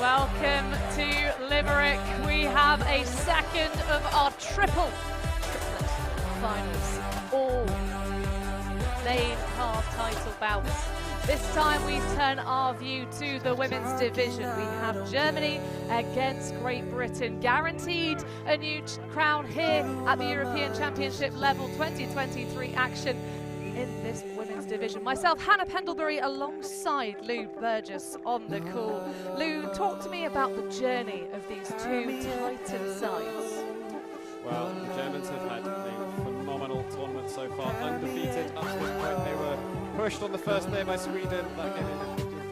Welcome to Limerick. We have a second of our triplet finals, all main half title bouts. This time we turn our view to the women's division. We have Germany against Great Britain, guaranteed a new crown here at the European Championship level 2023 action in this women's division. Myself, Hannah Pendlebury, alongside Lou Burgess on the call. Lou, talk to me about the journey of these two titan sides. Well, the Germans have had a phenomenal tournament so far, undefeated up to this point. They were pushed on the first day by Sweden, that game in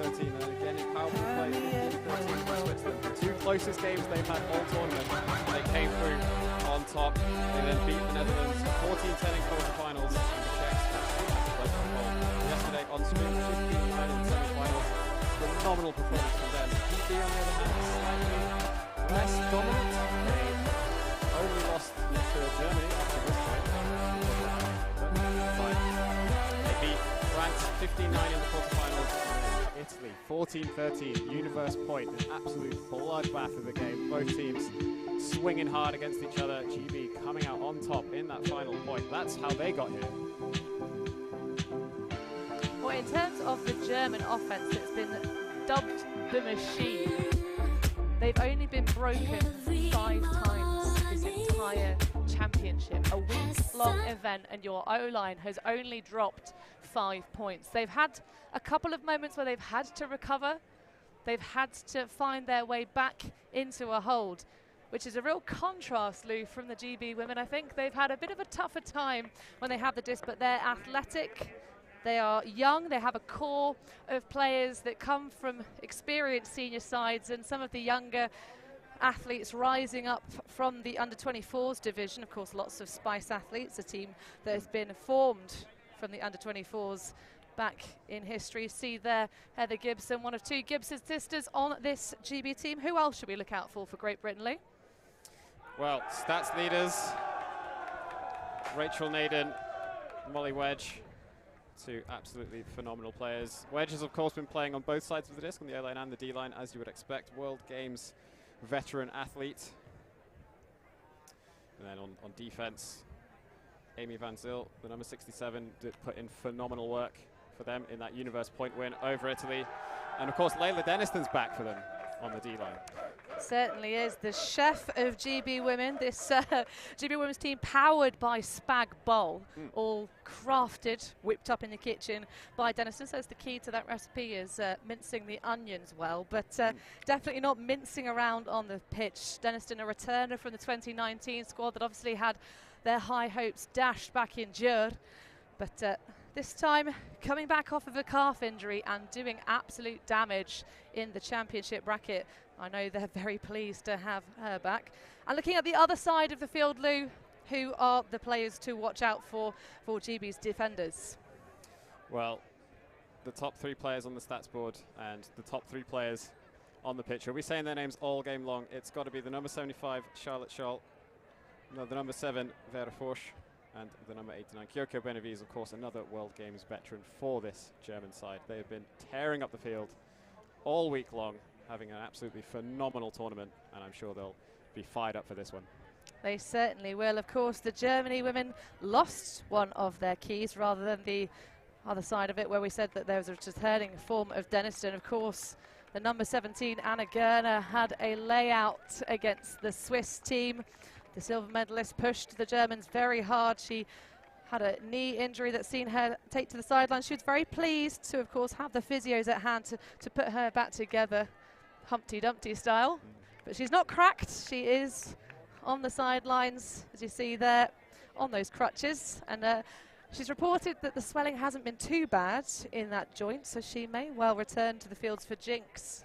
15-13, and again in powerful play 15-13 by Switzerland. The two closest games they've had all tournament, they came through on top. They then beat the Netherlands 14-10 in quarterfinals, and the Czechs yesterday on screen, 15-9 in the semi-finals. Phenomenal performance from them. GB on the other hand, slightly less dominant. They only lost to Germany up to this point. But fine. They beat France 15-9 in the quarterfinals. Italy 14-13. Universe point, an absolute bloodbath of the game. Both teams swinging hard against each other. GB coming out on top in that final point. That's how they got here. Well, in terms of the German offense that's been dubbed the machine, they've only been broken 5 times this entire championship. A week-long event, and your O-line has only dropped 5 points. They've had a couple of moments where they've had to recover. They've had to find their way back into a hold, which is a real contrast, Lou, from the GB women. I think they've had a bit of a tougher time when they have the disc, but they're athletic. They are young, they have a core of players that come from experienced senior sides, and some of the younger athletes rising up from the under-24s division. Of course, lots of Spice athletes, a team that has been formed from the under-24s back in history. See there, Heather Gibson, one of 2 Gibson sisters on this GB team. Who else should we look out for Great Britain, Lee? Well, stats leaders, Rachel Naden, Molly Wedge. 2 absolutely phenomenal players. Wedge has, of course, been playing on both sides of the disc, on the O-line and the D-line, as you would expect. World Games veteran athlete. And then on defense, Amy Van Zyl, the number 67, did put in phenomenal work for them in that Universe point win over Italy. And, of course, Layla Denniston's back for them on the D-line. Certainly is the chef of GB Women. This GB Women's team powered by Spag Bowl, all crafted, whipped up in the kitchen by Denniston. So the key to that recipe is mincing the onions well, but definitely not mincing around on the pitch. Denniston, a returner from the 2019 squad that obviously had their high hopes dashed back in Jur, but this time coming back off of a calf injury and doing absolute damage in the championship bracket. I know they're very pleased to have her back. And looking at the other side of the field, Lou, who are the players to watch out for GB's defenders? Well, the top 3 players on the stats board and the top 3 players on the pitch. Are we saying their names all game long? It's got to be the number 75, Charlotte Scholl, no, the number 7, Vera Forsch, and the number 89, Kyoko Benavides, of course, another World Games veteran for this German side. They have been tearing up the field all week long, having an absolutely phenomenal tournament, and I'm sure they'll be fired up for this one. They certainly will. Of course, the Germany women lost one of their keys rather than the other side of it, where we said that there was a returning form of Denniston. Of course, the number 17, Anna Gerner, had a layout against the Swiss team. The silver medalist pushed the Germans very hard. She had a knee injury that's seen her take to the sideline. She was very pleased to, of course, have the physios at hand to put her back together, Humpty Dumpty style. But she's not cracked. She is on the sidelines, as you see there, on those crutches. And she's reported that the swelling hasn't been too bad in that joint, so she may well return to the fields for Jinx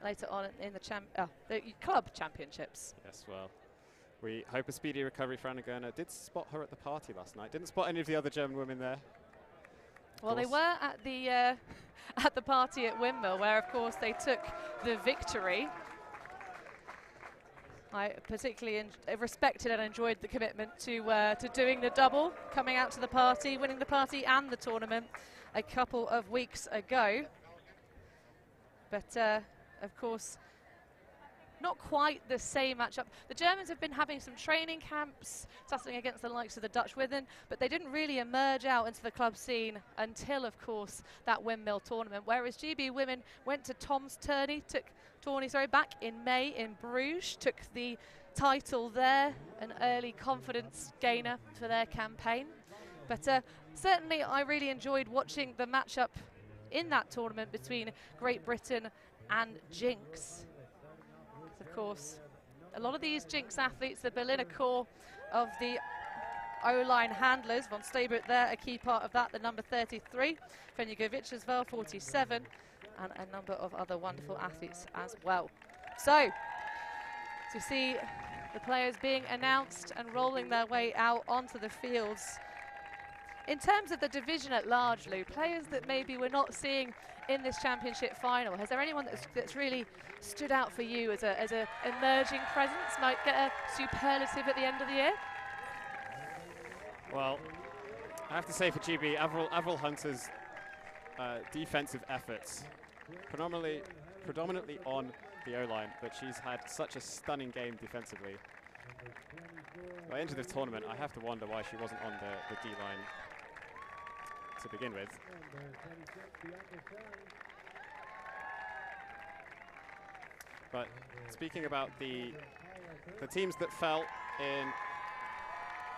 later on in the club championships. Yes, well, we hope a speedy recovery for Anna Gerner. Did spot her at the party last night. Didn't spot any of the other German women there. Well, they were at the party at Windmill, where, of course, they took the victory. I particularly respected and enjoyed the commitment to doing the double, coming out to the party, winning the party and the tournament a couple of weeks ago. But, of course, not quite the same matchup. The Germans have been having some training camps, tussling against the likes of the Dutch women, but they didn't really emerge out into the club scene until, of course, that windmill tournament. Whereas GB women went to Tom's tourney, back in May in Bruges, took the title there, an early confidence gainer for their campaign. But certainly I really enjoyed watching the matchup in that tournament between Great Britain and Jinx. Of course, a lot of these Jinx athletes, the Berliner core of the O-line handlers, von Stabert there, a key part of that, the number 33, Fenjugovic as well, 47, and a number of other wonderful athletes as well. So, to see the players being announced and rolling their way out onto the fields. In terms of the division at large, Lou, players that maybe we're not seeing in this championship final, has there anyone that's really stood out for you as a emerging presence, might get a superlative at the end of the year? Well, I have to say for GB, Avril Hunter's defensive efforts, predominantly on the O-line, but she's had such a stunning game defensively. By the end of the tournament, I have to wonder why she wasn't on the D-line to begin with. But speaking about the teams that fell in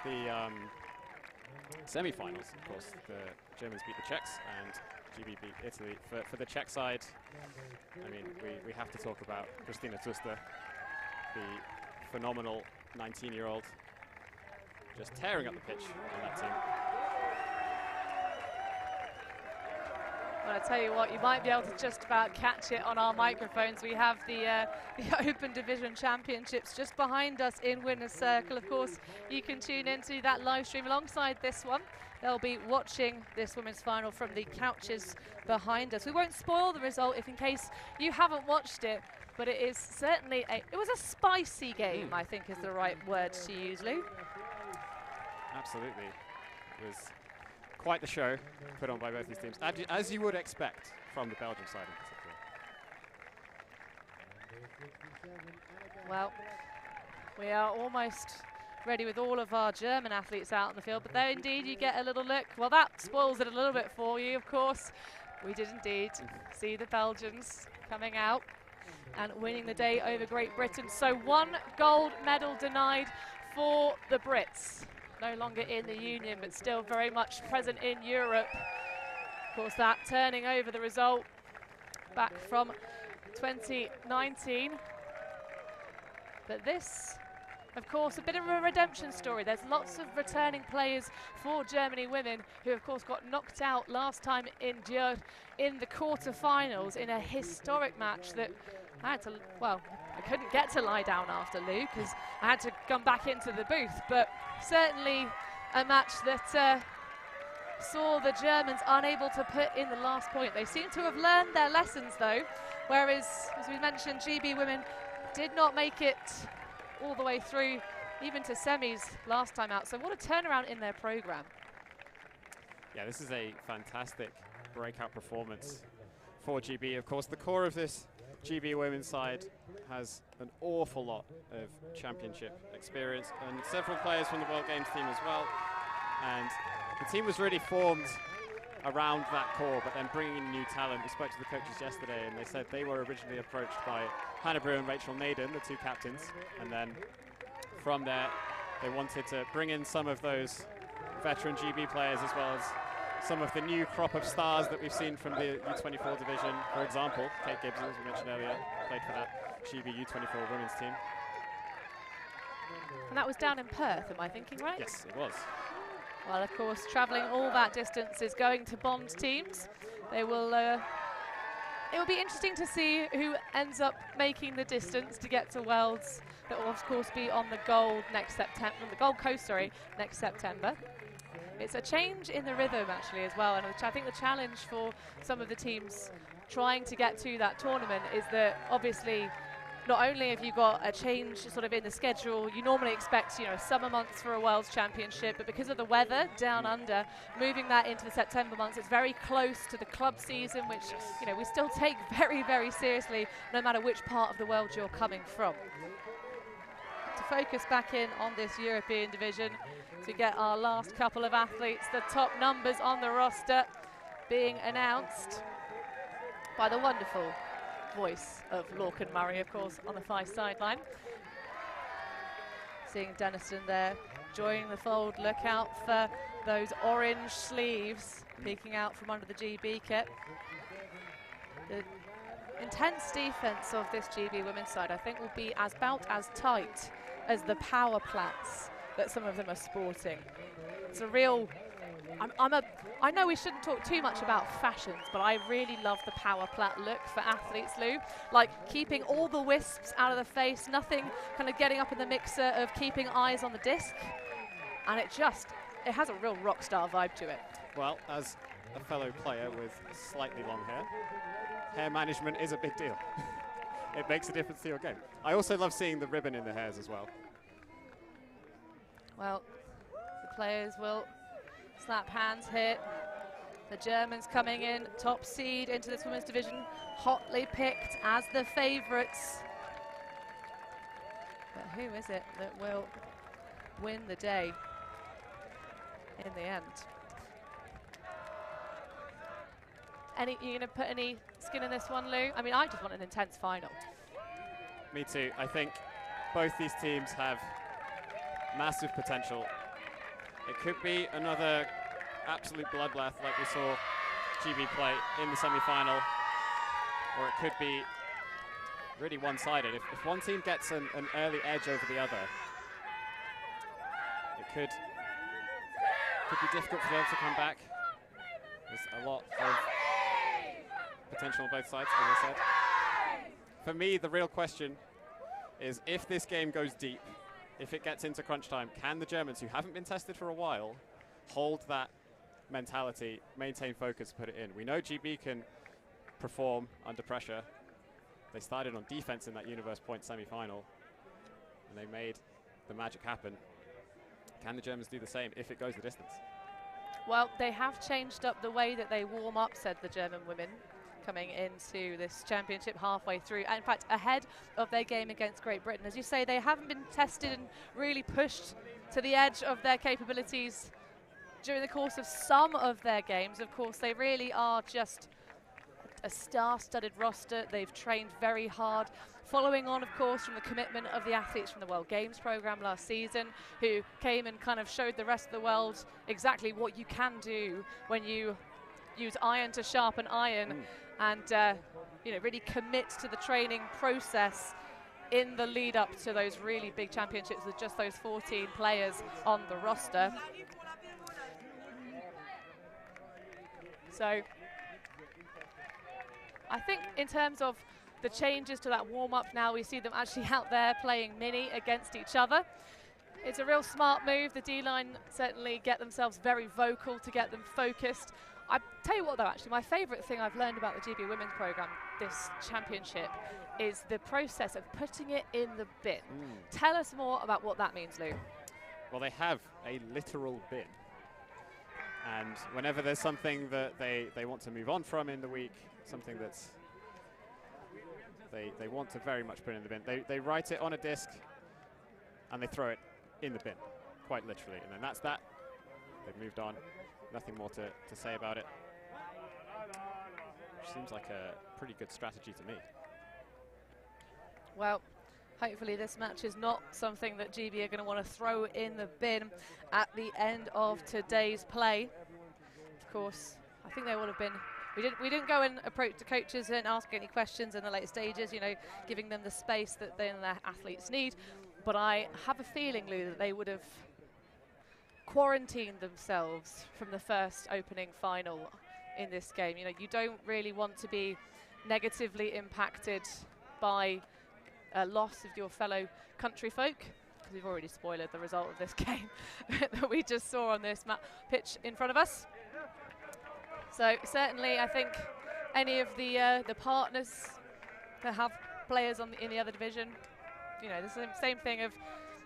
the semi-finals, of course, the Germans beat the Czechs and GB beat Italy. For the Czech side, I mean, we have to talk about Kristina Tuster, the phenomenal 19-year-old, just tearing up the pitch on that team. Well, I tell you what, you might be able to just about catch it on our microphones. We have the Open Division Championships just behind us in Winner's Circle. Of course, you can tune into that live stream alongside this one. They'll be watching this women's final from the couches behind us. We won't spoil the result if in case you haven't watched it, but it is certainly it was a spicy game, I think is the right word to use, Lou. Absolutely. It was quite the show put on by both these teams, as you would expect from the Belgian side in particular. Well, we are almost ready with all of our German athletes out on the field, but there indeed you get a little look. Well, that spoils it a little bit for you, of course. We did indeed see the Belgians coming out and winning the day over Great Britain. So 1 gold medal denied for the Brits. No longer in the Union, but still very much present in Europe. Of course, that turning over the result back from 2019. But this, of course, a bit of a redemption story. There's lots of returning players for Germany women who, of course, got knocked out last time in Győr in the quarter-finals in a historic match that I had to, well, I couldn't get to lie down after, Lou, because I had to come back into the booth. But certainly a match that saw the Germans unable to put in the last point. They seem to have learned their lessons, though, whereas, as we mentioned, GB women did not make it all the way through, even to semis last time out. So what a turnaround in their program. Yeah, this is a fantastic breakout performance for GB. Of course, the core of this GB women's side has an awful lot of championship experience and several players from the World Games team as well. And the team was really formed around that core, but then bringing in new talent. We spoke to the coaches yesterday and they said they were originally approached by Hannah Brew and Rachel Naden, the two captains, and then from there they wanted to bring in some of those veteran GB players as well as some of the new crop of stars that we've seen from the U24 division. For example, Kate Gibson, as we mentioned earlier, played for that GB U24 women's team. And that was down in Perth, am I thinking right? Yes, it was. Well, of course, travelling all that distance is going to bond teams. They will. It will be interesting to see who ends up making the distance to get to Worlds. That will, of course, be on the Gold next September. The Gold Coast, sorry, next September. It's a change in the rhythm, actually, as well. And I think the challenge for some of the teams trying to get to that tournament is that, obviously, not only have you got a change sort of in the schedule, you normally expect, you know, summer months for a World's Championship, but because of the weather down under, moving that into the September months, it's very close to the club season, which, you know, we still take very, very seriously, no matter which part of the world you're coming from. To focus back in on this European division, to get our last couple of athletes, the top numbers on the roster being announced by the wonderful voice of Lorcan Murray, of course, on the far sideline. Seeing Denniston there joining the fold. Look out for those orange sleeves peeking out from under the GB kit. The intense defense of this GB women's side, I think, will be about as tight as the power plats that some of them are sporting. It's a real, I know we shouldn't talk too much about fashions, but I really love the power plat look for athletes, Lou. Like keeping all the wisps out of the face, nothing kind of getting up in the mixer of keeping eyes on the disc. And it has a real rock star vibe to it. Well, as a fellow player with slightly long hair management is a big deal. It makes a difference to your game. I also love seeing the ribbon in the hairs as well. Well, the players will slap hands here. The Germans coming in, top seed into this women's division, hotly picked as the favourites. But who is it that will win the day in the end? You going to put any skin in this one, Lou? I mean, I just want an intense final. Me too. I think both these teams have massive potential. It could be another absolute bloodbath like we saw GB play in the semi-final, or it could be really one-sided. If one team gets an early edge over the other, it could be difficult for them to come back. There's a lot of potential on both sides, as I said. For me, the real question is, if this game goes deep, if it gets into crunch time, can the Germans, who haven't been tested for a while, hold that mentality, maintain focus, put it in? We know GB can perform under pressure. They started on defense in that Universe Point semi-final, and they made the magic happen. Can the Germans do the same if it goes the distance? Well, they have changed up the way that they warm up, said the German women, coming into this championship halfway through. In fact, ahead of their game against Great Britain. As you say, they haven't been tested and really pushed to the edge of their capabilities during the course of some of their games. Of course, they really are just a star-studded roster. They've trained very hard, following on, of course, from the commitment of the athletes from the World Games program last season, who came and kind of showed the rest of the world exactly what you can do when you use iron to sharpen iron, and you know, really commit to the training process in the lead up to those really big championships with just those 14 players on the roster. So I think in terms of the changes to that warm-up, now we see them actually out there playing mini against each other. It's a real smart move. The D-line certainly get themselves very vocal to get them focused. I tell you what, though, actually, my favourite thing I've learned about the GB Women's Programme this championship is the process of putting it in the bin. Tell us more about what that means, Lou. Well, they have a literal bin. And whenever there's something that they want to move on from in the week, something that's they want to very much put in the bin, they write it on a disc and they throw it in the bin, quite literally. And then that's that. They've moved on. Nothing more to say about it. Which seems like a pretty good strategy to me. Well, hopefully this match is not something that GB are going to want to throw in the bin at the end of today's play. Of course, I think they would have been. We didn't go and approach the coaches and ask any questions in the late stages, you know, giving them the space that they and their athletes need. But I have a feeling, Lou, that they would have quarantined themselves from the first opening final in this game. You know, you don't really want to be negatively impacted by a loss of your fellow country folk, because we've already spoiled the result of this game that we just saw on this pitch in front of us. So certainly I think any of the partners that have players in the other division. You know, the same thing of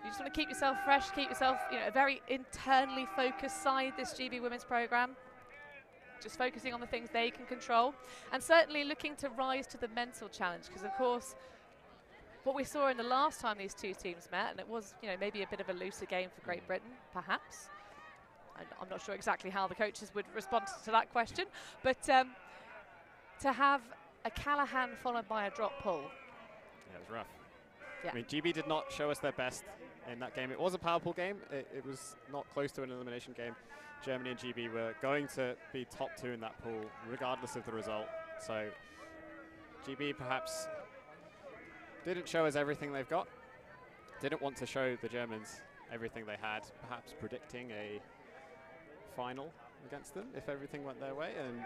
you just want to keep yourself fresh, keep yourself, you know, a very internally focused side, this GB women's program. Just focusing on the things they can control, and certainly looking to rise to the mental challenge, because of course what we saw in the last time these two teams met, and it was, you know, maybe a bit of a looser game for Great Britain, perhaps. I'm not sure exactly how the coaches would respond to that question, but to have a Callahan followed by a drop pull. Yeah, it was rough. Yeah. I mean, GB did not show us their best in that game. It was a power pull game. It was not close to an elimination game. Germany and GB were going to be top 2 in that pool, regardless of the result. So GB perhaps didn't show us everything they've got. Didn't want to show the Germans everything they had, perhaps predicting a final against them if everything went their way. And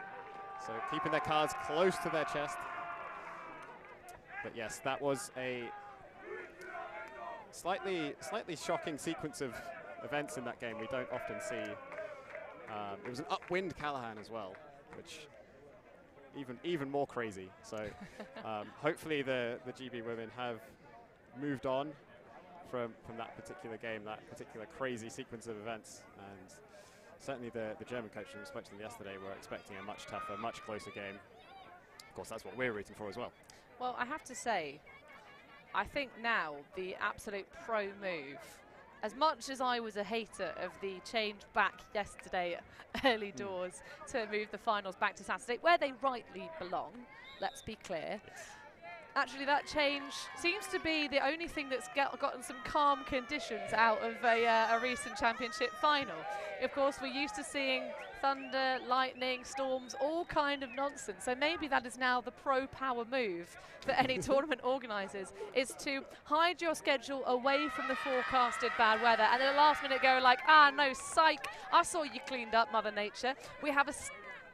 so keeping their cards close to their chest. But yes, that was a slightly shocking sequence of events in that game we don't often see. It was an upwind Callahan as well, which even more crazy. So hopefully the GB women have moved on from that particular game, that particular crazy sequence of events. And certainly the German coach, when we spoke to them yesterday, were expecting a much tougher, much closer game. Of course, that's what we're rooting for as well. Well, I have to say, I think now the absolute pro move, as much as I was a hater of the change back yesterday early doors to move the finals back to Saturday, where they rightly belong, let's be clear. Yes. Actually, that change seems to be the only thing that's gotten some calm conditions out of a recent championship final. Of course, we're used to seeing thunder, lightning, storms, all kind of nonsense. So maybe that is now the pro power move for any tournament organisers, is to hide your schedule away from the forecasted bad weather, and at the last minute go like, no, psych, I saw you cleaned up, Mother Nature. We have a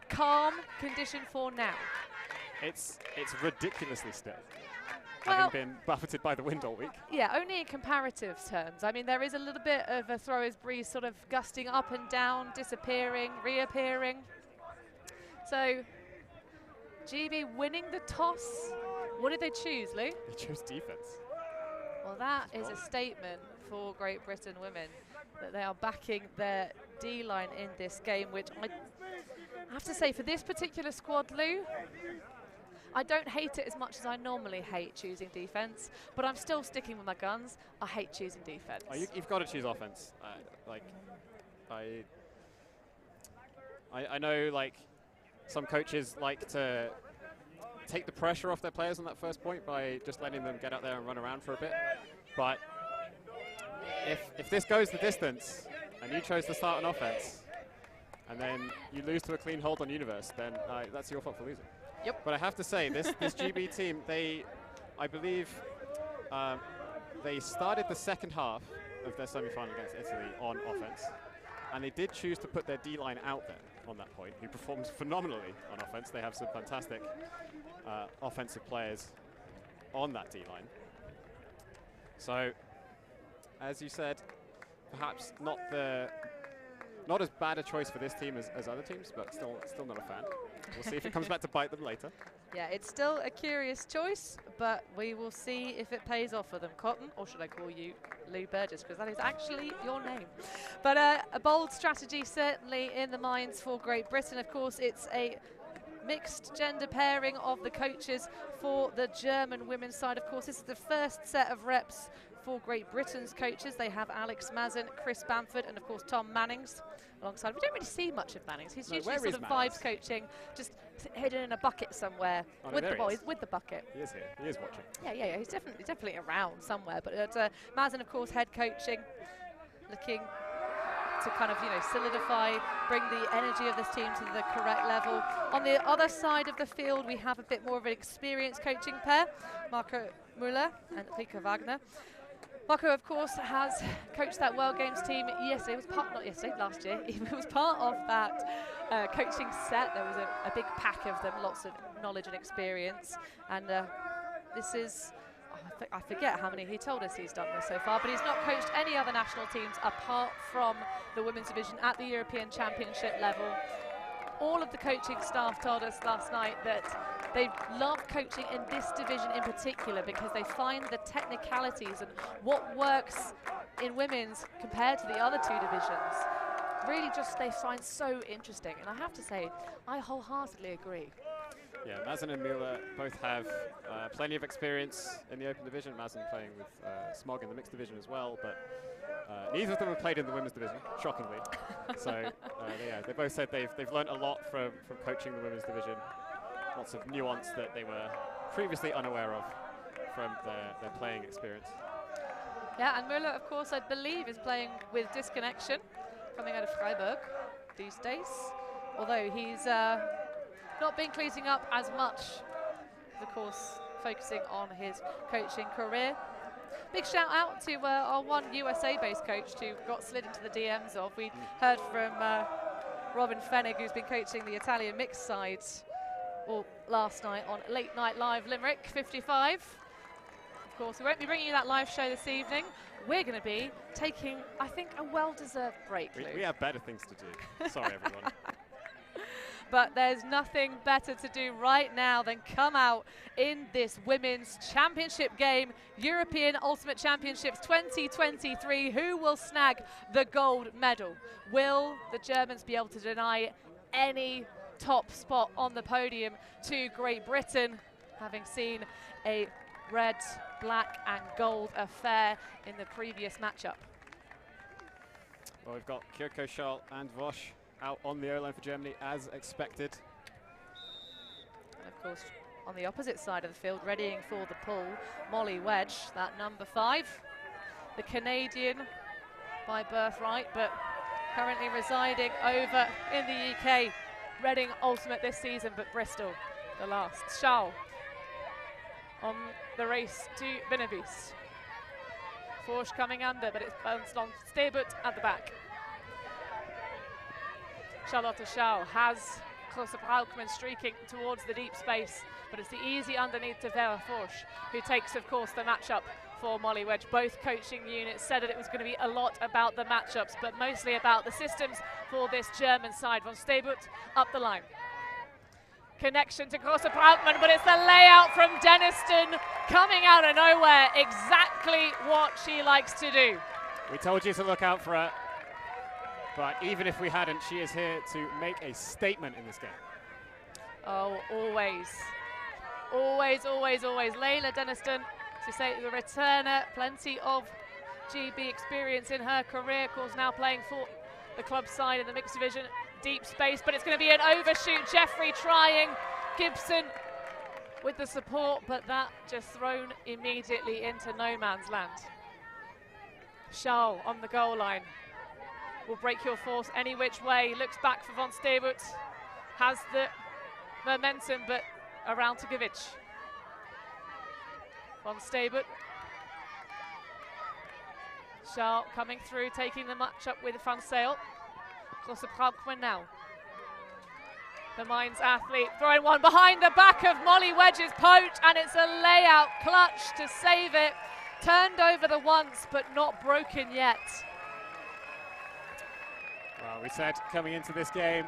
calm condition for now. It's ridiculously still, Well, having been buffeted by the wind all week. Yeah, only in comparative terms. I mean, there is a little bit of a thrower's breeze sort of gusting up and down, disappearing, reappearing. So, GB winning the toss. What did they choose, Lou? They chose defense. Well, that is a statement for Great Britain women, that they are backing their D-line in this game, which I have to say, for this particular squad, Lou, I don't hate it as much as I normally hate choosing defense, but I'm still sticking with my guns. I hate choosing defense. Oh, you've got to choose offense. I know, like, some coaches like to take the pressure off their players on that first point by just letting them get out there and run around for a bit. But if this goes the distance and you chose to start an offense and then you lose to a clean hold on Universe, then that's your fault for losing. Yep. But I have to say, this GB team, I believe they started the second half of their semi-final against Italy on offense, and they did choose to put their D-line out there on that point, who performed phenomenally on offense. They have some fantastic offensive players on that D-line. So, as you said, perhaps not as bad a choice for this team as other teams, but still not a fan. We'll see if it comes back to bite them later. Yeah, it's still a curious choice, but we will see if it pays off for them. Cotton, or should I call you Lou Burgess, because that is actually your name. But a bold strategy certainly in the minds for Great Britain. Of course, it's a mixed gender pairing of the coaches for the German women's side. Of course, this is the first set of reps for Great Britain's coaches. They have Alex Mazin, Chris Bamford, and of course Tom Mannings alongside. We don't really see much of Mannings. He's usually sort of vibes coaching, just hidden in a bucket somewhere with the boys, with the bucket. He is here. He is watching. Yeah. He's definitely around somewhere. But Mazin, of course, head coaching, looking to kind of, solidify, bring the energy of this team to the correct level. On the other side of the field, we have a bit more of an experienced coaching pair, Marco Müller and Rika Wagner. Marco, of course, has coached that World Games team yesterday. Last year. He was part of that coaching set. There was a big pack of them, lots of knowledge and experience. And this is, I forget how many he told us he's done this so far, but he's not coached any other national teams apart from the women's division at the European Championship level. all of the coaching staff told us last night that they love coaching in this division in particular because they find the technicalities and what works in women's compared to the other two divisions really just they find so interesting. And I have to say, I wholeheartedly agree. Yeah, Mazen and Mila both have plenty of experience in the open division. Mazen playing with Smog in the mixed division as well, but neither of them have played in the women's division, shockingly. So yeah, they both said they've learned a lot from coaching the women's division. Lots of nuance that they were previously unaware of from their playing experience. Yeah, and Müller, of course, I believe is playing with Disconnection, coming out of Freiburg these days, although he's not been cleaning up as much, of course, focusing on his coaching career. Big shout out to our one USA-based coach who got slid into the DMs of. We heard from Robin Fennig, who's been coaching the Italian mixed side last night on Late Night Live Limerick 55. Of course, we won't be bringing you that live show this evening. We're going to be taking, I think, a well-deserved break, Lou. We have better things to do. Sorry, everyone. But there's nothing better to do right now than come out in this Women's Championship game, European Ultimate Championships 2023. Who will snag the gold medal? Will the Germans be able to deny any top spot on the podium to Great Britain, having seen a red, black and gold affair in the previous matchup? Well, we've got Kyoko, Schall and Vosch out on the O-line for Germany, as expected. And of course, on the opposite side of the field, readying for the pull, Molly Wedge, that number 5. The Canadian by birthright, but currently residing over in the UK. Reading Ultimate this season, but Bristol the last. Schall on the race to Benevis. Forsch coming under, but it's bounced on Stebut at the back. Charlotte Schall has Kloster Braukmann streaking towards the deep space, but it's the easy underneath to Vera Forsch, who takes, of course, the matchup for Molly Wedge. Both coaching units said that it was going to be a lot about the matchups, but mostly about the systems for this German side. Von Stebut up the line. Connection to Kloster Braukmann, but it's the layout from Denniston coming out of nowhere. Exactly what she likes to do. We told you to look out for her. But even if we hadn't, she is here to make a statement in this game. Oh, always. Always, always, always. Layla Denniston, to say the returner, plenty of GB experience in her career. Of course, now playing for the club side in the mixed division. Deep space, but it's going to be an overshoot. Jeffrey trying. Gibson with the support, but that just thrown immediately into no man's land. Schall on the goal line. Will break your force any which way. Looks back for Von Stebut. Has the momentum, but around to Givic. Von Stebut. Schall coming through, taking the matchup with Van Sale. Kloster Braukmann now. The Mainz athlete throwing one behind the back of Molly Wedge's poach, and it's a layout clutch to save it. Turned over the once, but not broken yet. Well, we said coming into this game,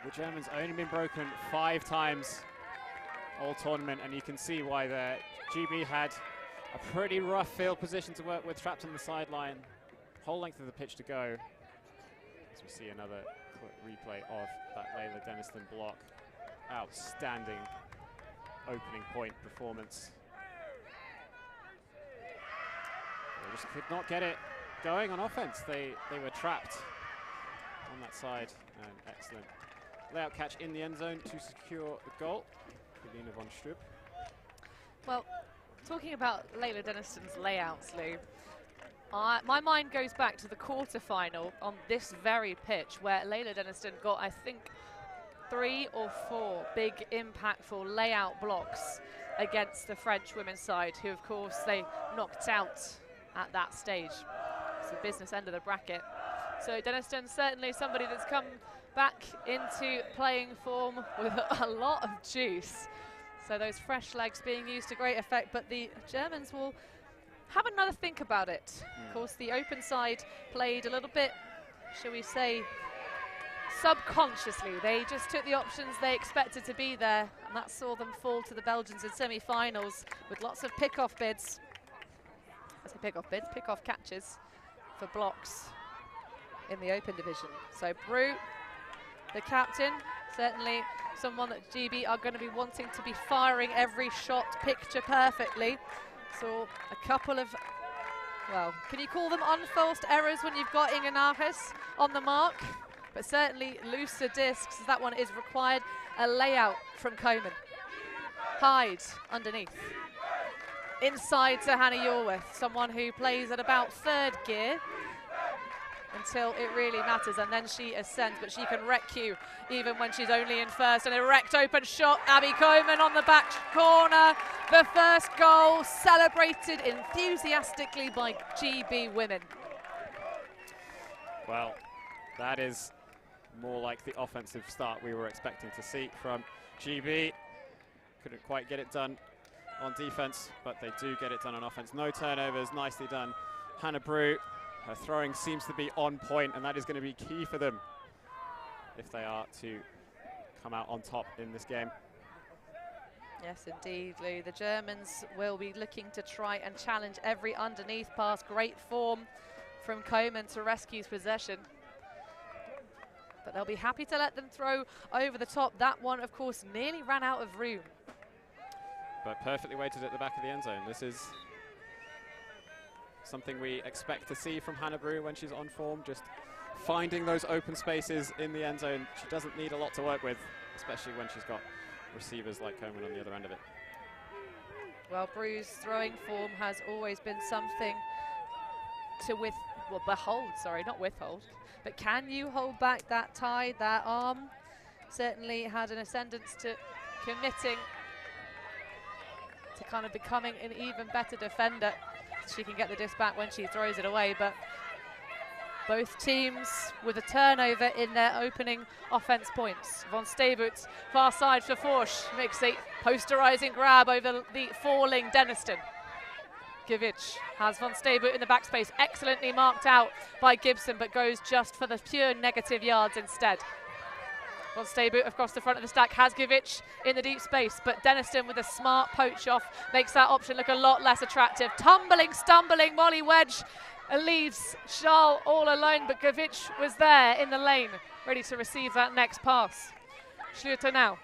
the Germans only been broken 5 times all tournament, and you can see why the GB had a pretty rough field position to work with, trapped on the sideline, whole length of the pitch to go. As we see another replay of that Layla Denniston block. Outstanding opening point performance. They just could not get it going on offense. They were trapped on that side. And excellent layout catch in the end zone to secure the goal. Helena von Strupp. Well, talking about Layla Denniston's layouts, Lou, my mind goes back to the quarterfinal on this very pitch where Layla Denniston got, I think, 3 or 4 big impactful layout blocks against the French women's side, who of course they knocked out at that stage. It's the business end of the bracket. So Denniston certainly somebody that's come back into playing form with a lot of juice. So those fresh legs being used to great effect, but the Germans will have another think about it. Of course, the open side played a little bit, shall we say, subconsciously. They just took the options they expected to be there, and that saw them fall to the Belgians in semi-finals with lots of pick-off bids. I say pick-off bids, pick-off catches for blocks in the open division. So Brew, the captain, certainly someone that GB are going to be wanting to be firing every shot picture perfectly. So a couple of, well, can you call them unforced errors when you've got Inganaris on the mark? But certainly looser discs, as that one is required. A layout from Coman. Hyde underneath. Inside to Hannah Yorworth, someone who plays at about third gear until it really matters, and then she ascends, but she can wreck you even when she's only in first. An erect open shot, Abby Coman on the back corner. The first goal celebrated enthusiastically by GB women. Well, that is more like the offensive start we were expecting to see from GB. Couldn't quite get it done on defense, but they do get it done on offense. No turnovers, nicely done. Hannah Brew, her throwing seems to be on point, and that is going to be key for them if they are to come out on top in this game. Yes, indeed, Lou. The Germans will be looking to try and challenge every underneath pass. Great form from Coman to rescue possession. But they'll be happy to let them throw over the top. That one, of course, nearly ran out of room. But perfectly weighted at the back of the end zone. This is something we expect to see from Hannah Brew when she's on form, just finding those open spaces in the end zone. She doesn't need a lot to work with, especially when she's got receivers like Coman on the other end of it. Well, Brew's throwing form has always been something to behold, sorry, not withhold. But can you hold back that tide, that arm? Certainly had an ascendance to committing to kind of becoming an even better defender. She can get the disc back when she throws it away, but both teams with a turnover in their opening offense points. Von Steyvoet, far side for Forsch, makes a posterizing grab over the falling Denniston. Givic has Von Steyvoet in the backspace, excellently marked out by Gibson, but goes just for the pure negative yards instead. Von Steyvoet across the front of the stack has Givic in the deep space, but Denniston with a smart poach off makes that option look a lot less attractive. Tumbling, stumbling, Molly Wedge leaves Charles all alone, but Givic was there in the lane, ready to receive that next pass. Schlüter now.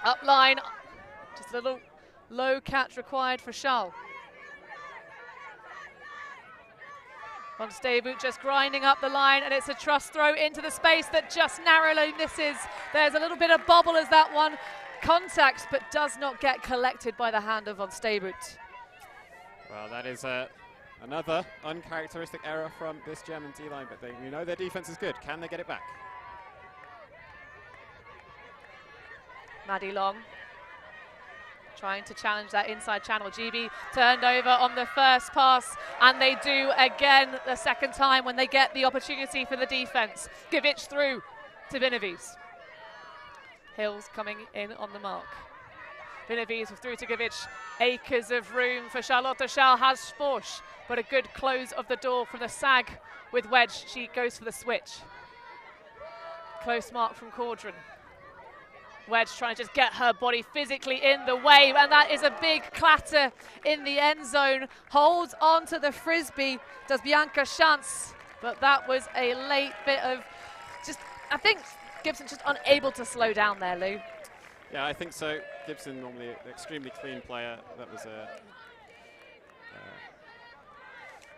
Up line, just a little low catch required for Charles. Von Steyvoet just grinding up the line, and it's a trust throw into the space that just narrowly misses. There's a little bit of bobble as that one contacts, but does not get collected by the hand of Von Steyvoet. Well, that is another uncharacteristic error from this German D-line, but we know their defense is good. Can they get it back? Maddie Long trying to challenge that inside channel. GB turned over on the first pass, and they do again the second time when they get the opportunity for the defense. Givic through to Vinavies. Hills coming in on the mark. Vinavies through to Givic. Acres of room for Charlotte. Charles has Sporsch, but a good close of the door from the sag with Wedge. She goes for the switch. Close mark from Caudron. Wedge trying to just get her body physically in the way, and that is a big clatter in the end zone. Holds on to the Frisbee, does Bianca Schanz, but that was a late bit of just, I think Gibson just unable to slow down there, Lou. Yeah, I think so. Gibson normally an extremely clean player. That was a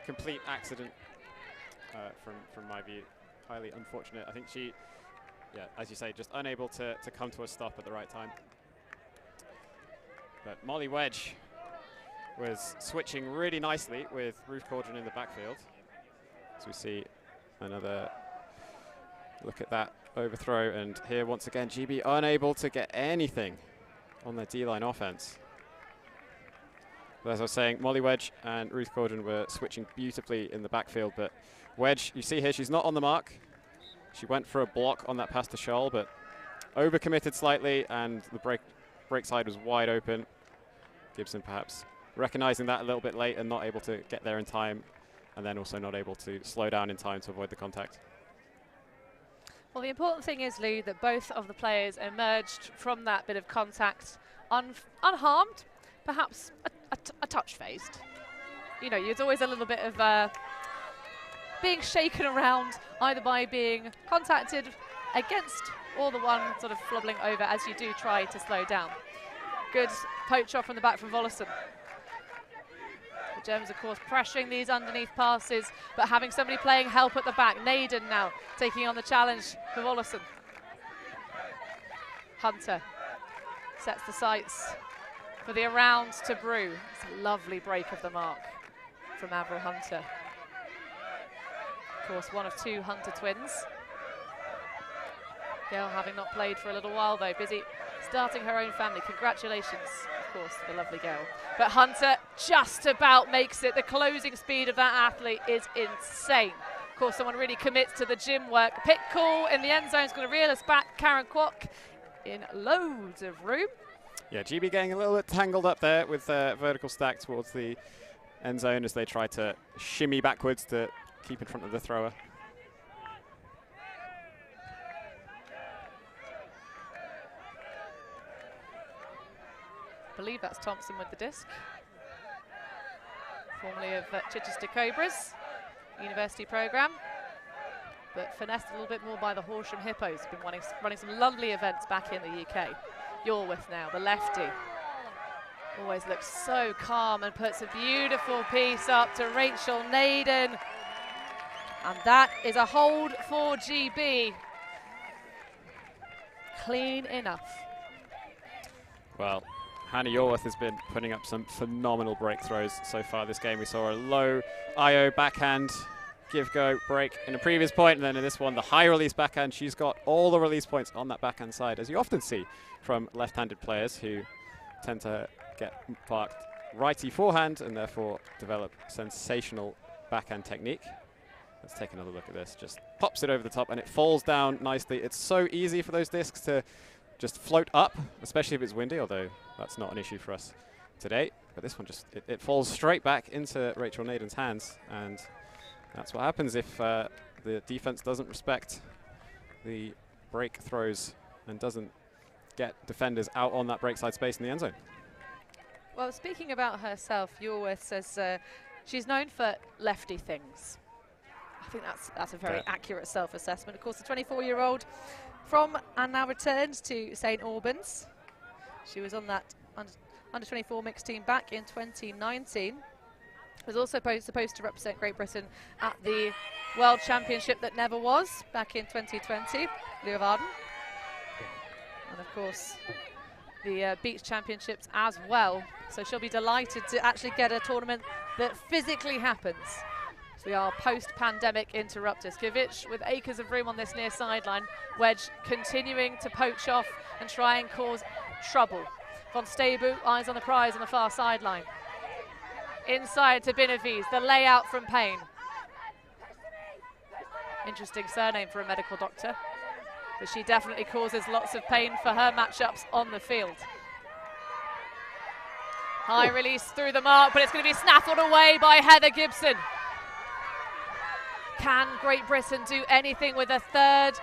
complete accident from my view. Highly unfortunate. I think she, yeah, as you say, just unable to come to a stop at the right time. But Molly Wedge was switching really nicely with Ruth Caudron in the backfield. So we see another look at that overthrow, and here once again GB unable to get anything on their D-line offense. But as I was saying, Molly Wedge and Ruth Caudron were switching beautifully in the backfield, but Wedge, you see here, she's not on the mark. She went for a block on that pass to Scholl, but overcommitted slightly, and the break side was wide open. Gibson perhaps recognizing that a little bit late and not able to get there in time, and then also not able to slow down in time to avoid the contact. Well, the important thing is, Lou, that both of the players emerged from that bit of contact unharmed, perhaps a touch phased. You know, there's always a little bit of being shaken around, either by being contacted against or the one sort of flobbling over as you do try to slow down. Good poach off from the back from Wollesen. The Germans, of course, pressuring these underneath passes, but having somebody playing help at the back. Naden now taking on the challenge for Wollesen. Hunter sets the sights for the around to Brew. It's a lovely break of the mark from Avril Hunter. Of course, one of two Hunter twins. Gail having not played for a little while though, busy starting her own family. Congratulations, of course, to the lovely Gail. But Hunter just about makes it. The closing speed of that athlete is insane. Of course, someone really commits to the gym work. Pick call in the end zone is going to reel us back. Karen Kwok in loads of room. Yeah, GB getting a little bit tangled up there with vertical stack towards the end zone as they try to shimmy backwards to keep in front of the thrower. I believe that's Thompson with the disc. Formerly of Chichester Cobras, university programme. But finessed a little bit more by the Horsham Hippos. Been running some lovely events back in the UK. Yorwith now, the lefty. Always looks so calm and puts a beautiful piece up to Rachel Naden. And that is a hold for GB. Clean enough. Well, Hannah Yorworth has been putting up some phenomenal breakthrows so far this game. We saw a low IO backhand give-go break in a previous point, and then in this one, the high release backhand. She's got all the release points on that backhand side, as you often see from left-handed players who tend to get parked righty forehand and therefore develop sensational backhand technique. Let's take another look at this. Just pops it over the top and it falls down nicely. It's so easy for those discs to just float up, especially if it's windy, although that's not an issue for us today. But this one just, it falls straight back into Rachel Naden's hands, and that's what happens if the defense doesn't respect the break throws and doesn't get defenders out on that break side space in the end zone. Well, speaking about herself, Yorworth says she's known for lefty things. I think that's a very accurate self-assessment. Of course, the 24-year-old from and now returns to St Albans. She was on that under 24 mixed team back in 2019. Was also supposed to represent Great Britain at the World Championship that never was back in 2020, Leeuwarden. And of course, the Beach Championships as well. So she'll be delighted to actually get a tournament that physically happens. So we are post-pandemic interrupters. Kovic with acres of room on this near sideline. Wedge continuing to poach off and try and cause trouble. Von Stebu, eyes on the prize on the far sideline. Inside to Benavides, the layout from Payne. Interesting surname for a medical doctor, but she definitely causes lots of pain for her matchups on the field. High release through the mark, but it's going to be snaffled away by Heather Gibson. Can Great Britain do anything with a third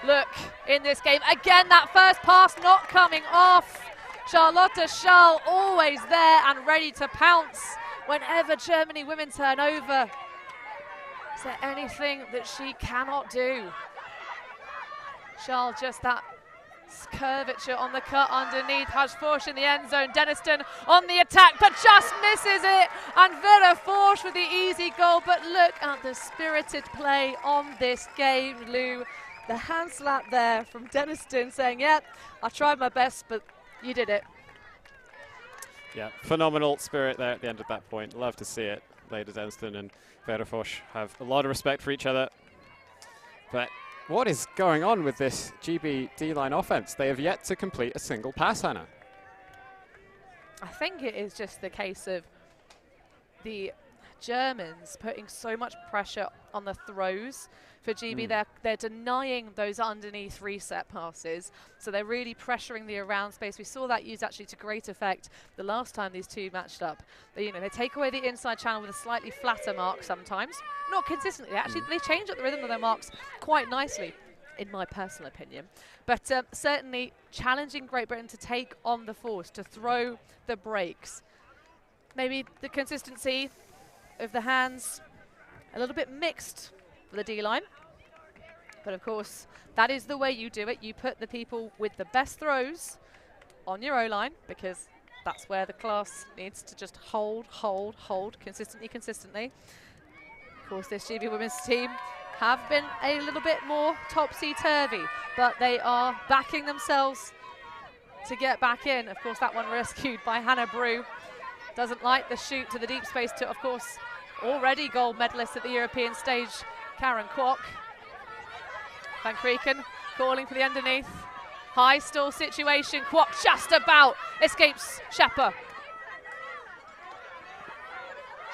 look in this game? Again, that first pass not coming off. Charlotte Schall always there and ready to pounce whenever Germany women turn over. Is there anything that she cannot do? Schall just that curvature on the cut underneath. Hajforsh in the end zone. Denniston on the attack, but just misses it. And Vera Forsh with the easy goal. But look at the spirited play on this game, Lou. The hand slap there from Denniston saying, yeah, I tried my best, but you did it. Yeah, phenomenal spirit there at the end of that point. Love to see it. Leda Denniston and Vera Forsh have a lot of respect for each other. But what is going on with this GB D-line offense? They have yet to complete a single pass, Hannah. I think it is just the case of the Germans putting so much pressure on the throws for GB. They're denying those underneath reset passes, so they're really pressuring the around space. We saw that used actually to great effect the last time these two matched up. They take away the inside channel with a slightly flatter mark sometimes, not consistently. Actually, they change up the rhythm of their marks quite nicely. in my personal opinion. But certainly challenging Great Britain to take on the force, to throw the breaks. Maybe the consistency of the hands a little bit mixed for the D-line. But of course, that is the way you do it. You put the people with the best throws on your O-line, because that's where the class needs to just hold, consistently. Of course, this GB women's team have been a little bit more topsy-turvy, but they are backing themselves to get back in. Of course, that one rescued by Hannah Brew. Doesn't like the shoot to the deep space to, of course, already gold medalist at the European stage, Karen Kwok. Van Krieken calling for the underneath. High stall situation. Kwok just about escapes Shepper.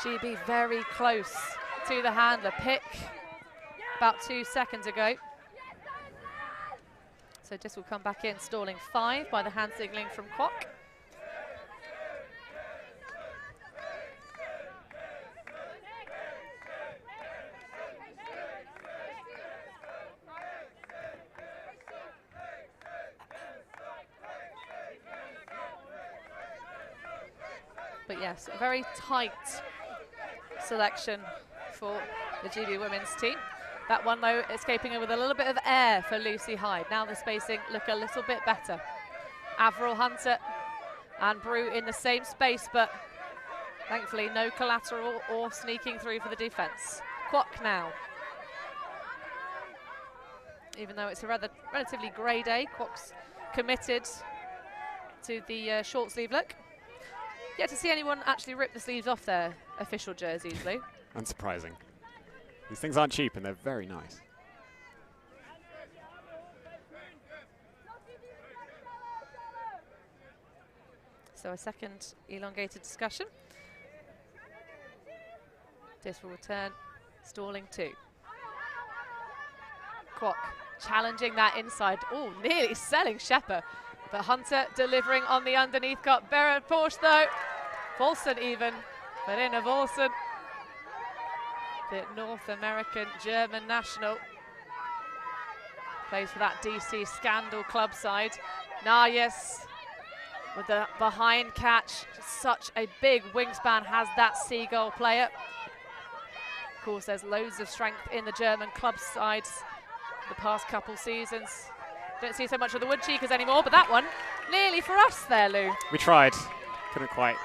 GB very close to the handler. Pick about 2 seconds ago. So this will come back in, stalling 5 by the hand signaling from Kwok. But yes, a very tight selection for the GB women's team. That one, though, escaping with a little bit of air for Lucy Hyde. Now the spacing look a little bit better. Avril Hunter and Brew in the same space, but thankfully no collateral or sneaking through for the defence. Kwok now. Even though it's a relatively grey day, Kwok's committed to the short sleeve look. Yet to see anyone actually rip the sleeves off their official jerseys, Lou. Unsurprising. These things aren't cheap and they're very nice. So a second elongated discussion. This will return, stalling 2. Kwok challenging that inside. Oh, nearly selling Shepper. But Hunter delivering on the underneath cut. Berer Porsche though. Volson even, but in of Volson. The North American German national. Plays for that DC Scandal club side. Nayes with the behind catch. Just such a big wingspan has that Seagull player. Of course, there's loads of strength in the German club sides the past couple seasons. Don't see so much of the wood cheekers anymore, but that one nearly for us there, Lou. We tried, couldn't quite.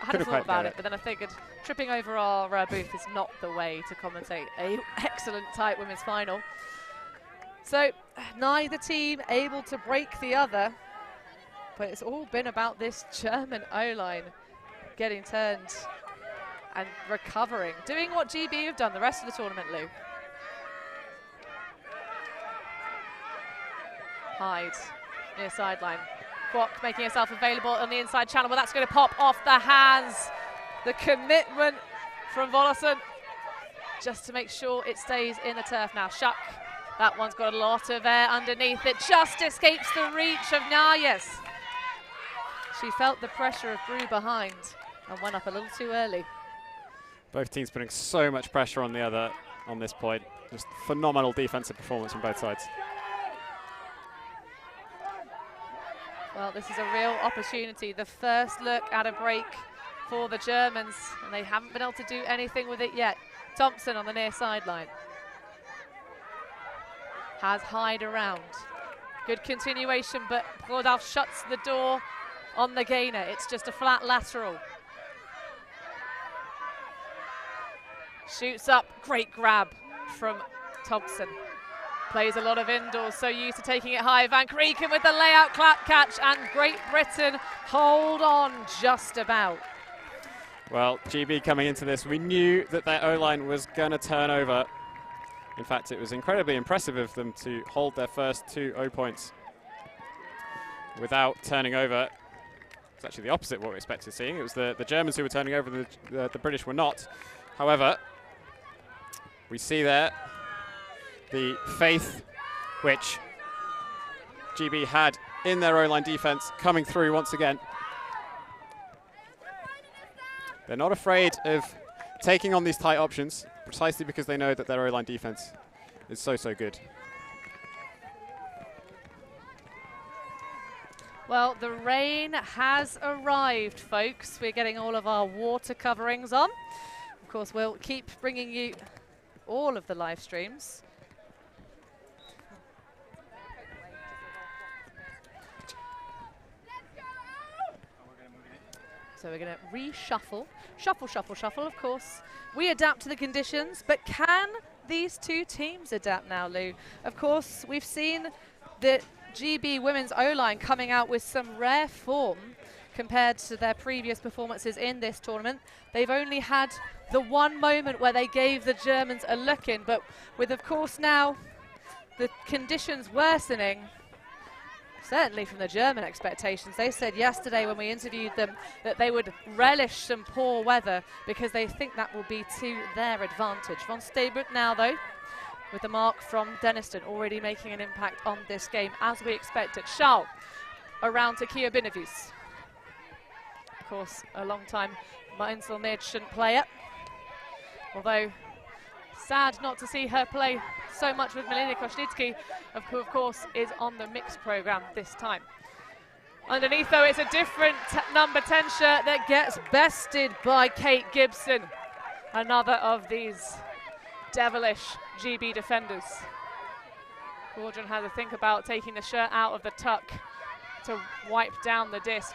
I hadn't thought about it, but then I figured tripping over our booth is not the way to commentate a excellent tight women's final. So neither team able to break the other, but it's all been about this German O-line getting turned and recovering, doing what GB have done the rest of the tournament, Lou. Hyde near sideline. Kwok making herself available on the inside channel, but that's going to pop off the hands. The commitment from Volson just to make sure it stays in the turf now. Shuck, that one's got a lot of air underneath it. Just escapes the reach of Nayes. She felt the pressure of Brew behind and went up a little too early. Both teams putting so much pressure on the other on this point. Just phenomenal defensive performance from both sides. Well, this is a real opportunity. The first look at a break for the Germans, and they haven't been able to do anything with it yet. Thompson on the near sideline. Has Hyde around. Good continuation, but Rodolphe shuts the door on the gainer. It's just a flat lateral. Shoots up, great grab from Thompson. Plays a lot of indoors, so used to taking it high. Van Krieken with the layout clap catch, and Great Britain hold on just about. Well, GB coming into this, we knew that their O-line was going to turn over. In fact, it was incredibly impressive of them to hold their first 2 O points without turning over. It's actually the opposite of what we expected seeing. It was the Germans who were turning over, the British were not. However, we see there the faith which GB had in their O-line defense coming through once again. They're not afraid of taking on these tight options, precisely because they know that their O-line defense is so, so good. Well, the rain has arrived, folks. We're getting all of our water coverings on. Of course, we'll keep bringing you all of the live streams. So we're going to reshuffle. Shuffle, shuffle, shuffle, of course. We adapt to the conditions, but can these two teams adapt now, Lou? Of course, we've seen the GB women's O-line coming out with some rare form compared to their previous performances in this tournament. They've only had the one moment where they gave the Germans a look in, but with, of course, now the conditions worsening, certainly from the German expectations. They said yesterday when we interviewed them that they would relish some poor weather because they think that will be to their advantage. Von Steybutt now, though, with the mark from Denniston, already making an impact on this game, as we expected. Charles around to Kia Benavides. Of course, a long-time Mainzelmädchen player. Although, sad not to see her play so much with Melina Kosnitsky, who of course is on the mixed program this time. Underneath, though, it's a different number 10 shirt that gets bested by Kate Gibson. Another of these devilish GB defenders. Gordon had to think about taking the shirt out of the tuck to wipe down the disc.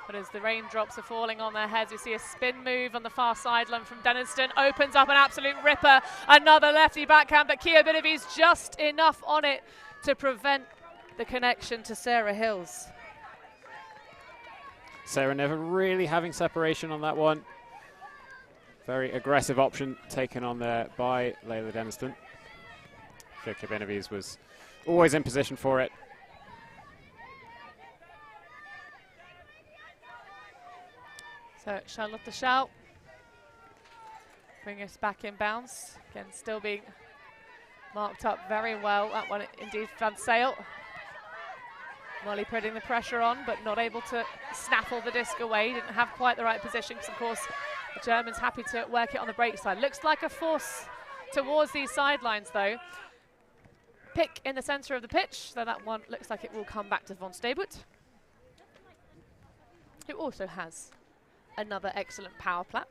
But as the raindrops are falling on their heads, we see a spin move on the far sideline from Denniston. Opens up an absolute ripper. Another lefty backhand, but Kia Benavides just enough on it to prevent the connection to Sarah Hills. Sarah never really having separation on that one. Very aggressive option taken on there by Layla Denniston. Kia Benavides was always in position for it. So Charlotte Schau bring us back in bounds. Again, still being marked up very well. That one indeed Van Sale. Molly putting the pressure on, but not able to snaffle the disc away. Didn't have quite the right position, because of course the Germans happy to work it on the break side. Looks like a force towards these sidelines, though. Pick in the centre of the pitch, so that one looks like it will come back to Von Steybutt, who also has another excellent power play.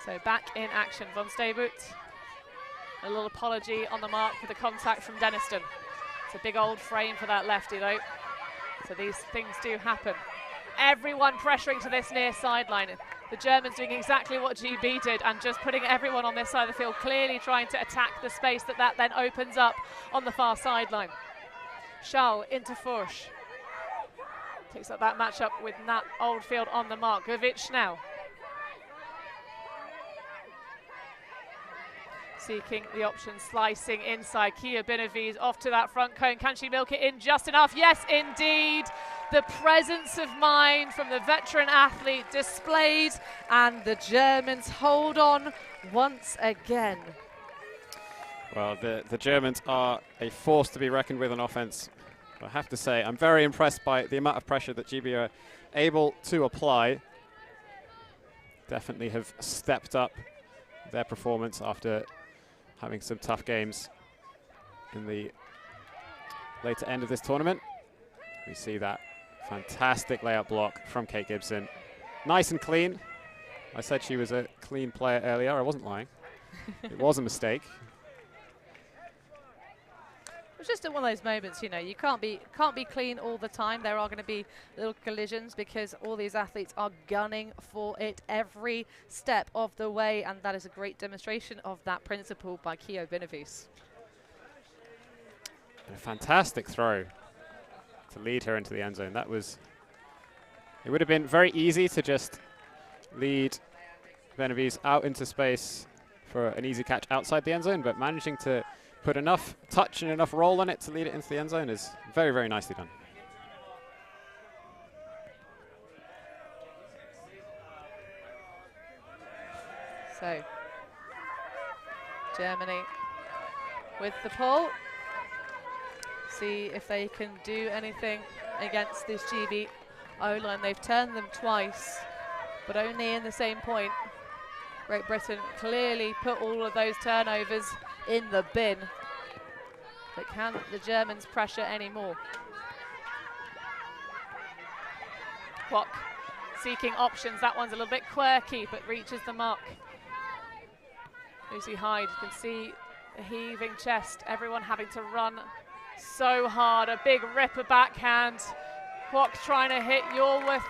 So back in action, Von Steybutt. A little apology on the mark for the contact from Denniston. It's a big old frame for that lefty, though. So these things do happen. Everyone pressuring to this near sideline. The Germans doing exactly what GB did and just putting everyone on this side of the field, clearly trying to attack the space that then opens up on the far sideline. Schau into Forsch. Takes up that matchup with Nat Oldfield on the mark. Govic now. Seeking the option, slicing inside. Kia Benavides off to that front cone. Can she milk it in just enough? Yes, indeed. The presence of mind from the veteran athlete displayed, and the Germans hold on once again. Well, the Germans are a force to be reckoned with on offense. I have to say, I'm very impressed by the amount of pressure that GB are able to apply. Definitely have stepped up their performance after having some tough games in the later end of this tournament. We see that fantastic layout block from Kate Gibson. Nice and clean. I said she was a clean player earlier. I wasn't lying. It was a mistake. It's just one of those moments, you know, you can't be clean all the time. There are going to be little collisions because all these athletes are gunning for it every step of the way, and that is a great demonstration of that principle by Kia Benavides. A fantastic throw to lead her into the end zone. That was, it would have been very easy to just lead Benavides out into space for an easy catch outside the end zone, but managing to put enough touch and enough roll on it to lead it into the end zone is very, very nicely done. So, Germany with the pull. See if they can do anything against this GB O-line. They've turned them twice, but only in the same point. Great Britain clearly put all of those turnovers in the bin. But can the Germans pressure anymore? Kwok seeking options. That one's a little bit quirky, but reaches the mark. Lucy Hyde, you can see a heaving chest. Everyone having to run so hard. A big ripper backhand. Kwok trying to hit Yorworth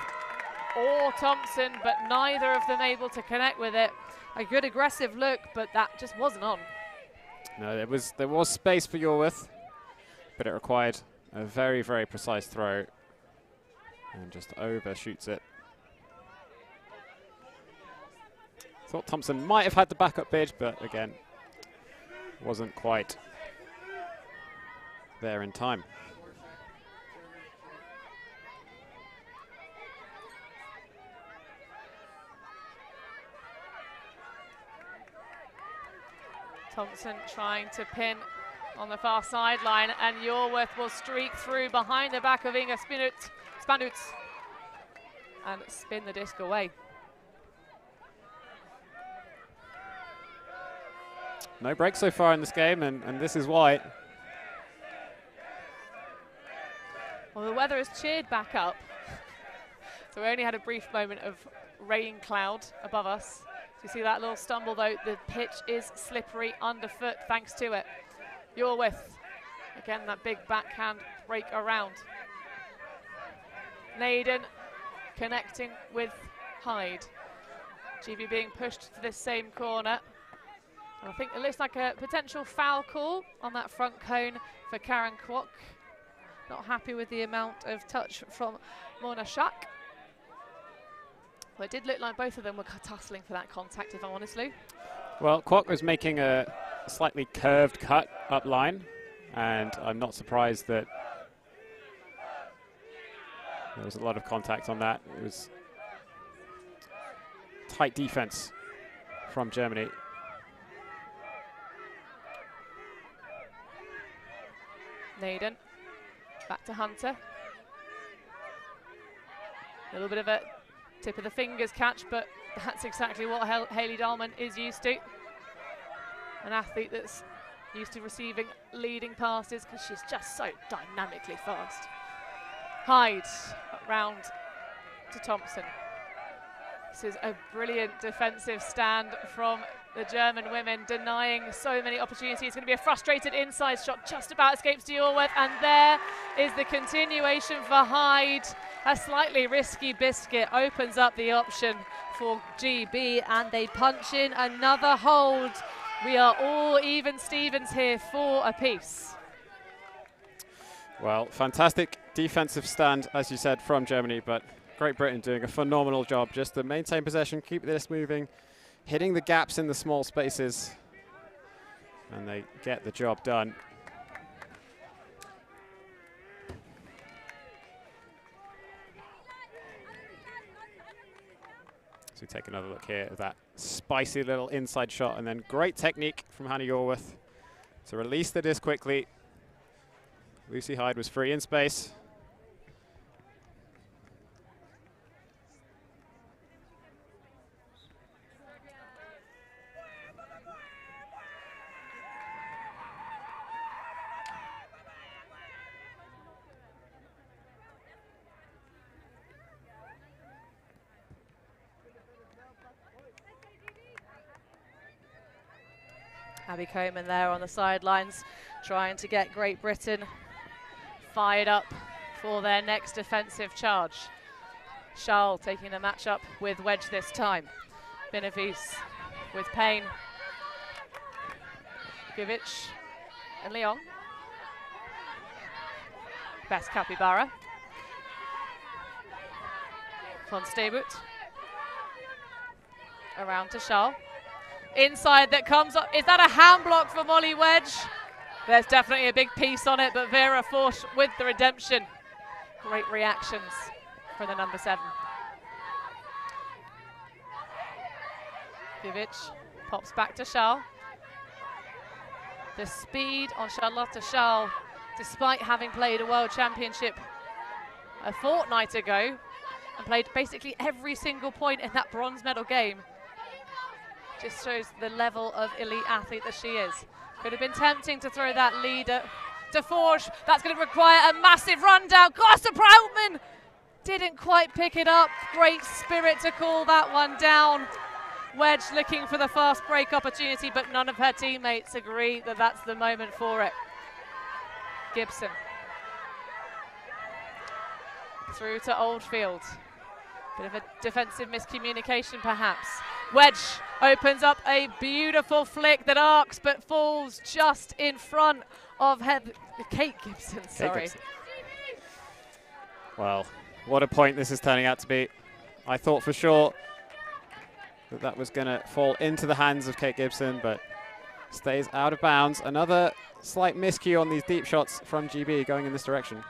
or Thompson, but neither of them able to connect with it. A good aggressive look, but that just wasn't on. No, there was space for Yorworth, but it required a very, very precise throw, and just overshoots it. Thought Thompson might have had the backup bid, but again, wasn't quite there in time. Thompson trying to pin on the far sideline, and Yorworth will streak through behind the back of Inga Spanutz and spin the disc away. No break so far in this game, and this is why. Well, the weather has cheered back up. So we only had a brief moment of rain cloud above us. So you see that little stumble though, the pitch is slippery underfoot thanks to it. Yorworth, again that big backhand break around. Naden connecting with Hyde. GB being pushed to this same corner. And I think it looks like a potential foul call on that front cone for Karen Kwok. Not happy with the amount of touch from Mona Shak. Well, it did look like both of them were tussling for that contact, if I'm honest, Lou. Well, Kwok was making a slightly curved cut up line, and I'm not surprised that there was a lot of contact on that. It was tight defense from Germany. Naden, back to Hunter. A little bit of a tip of the fingers catch, but that's exactly what Hayley Dahlman is used to. An athlete that's used to receiving leading passes because she's just so dynamically fast. Hyde round to Thompson. This is a brilliant defensive stand from the German women, denying so many opportunities. It's going to be a frustrated inside shot, just about escapes to Yorworth, and there is the continuation for Hyde. A slightly risky biscuit opens up the option for GB, and they punch in another hold. We are all even Stevens here, 4 apiece. Well, fantastic defensive stand, as you said, from Germany, but Great Britain doing a phenomenal job just to maintain possession, keep this moving, hitting the gaps in the small spaces, and they get the job done. So we take another look here at that spicy little inside shot, and then great technique from Hannah Yorworth to release the disc quickly. Lucy Hyde was free in space. Abby Coleman there on the sidelines, trying to get Great Britain fired up for their next defensive charge. Charles taking the match up with Wedge this time. Benavides with Payne. Givic and Leon. Best Capybara. Von Stebut. Around to Charles. Inside that comes up. Is that a hand block for Molly Wedge? There's definitely a big piece on it, but Vera Forsch with the redemption. Great reactions for the number 7. Givic pops back to Charles. The speed on Charlotte Charles despite having played a World Championship a fortnight ago and played basically every single point in that bronze medal game. Just shows the level of elite athlete that she is. Could have been tempting to throw that leader to Forge. That's going to require a massive rundown. Costa Proutman didn't quite pick it up. Great spirit to call that one down. Wedge looking for the fast break opportunity, but none of her teammates agree that that's the moment for it. Gibson. Through to Oldfield. Bit of a defensive miscommunication perhaps. Wedge opens up a beautiful flick that arcs but falls just in front of Kate Gibson. Sorry. Gibson. Well, what a point this is turning out to be. I thought for sure that was going to fall into the hands of Kate Gibson, but stays out of bounds. Another slight miscue on these deep shots from GB going in this direction.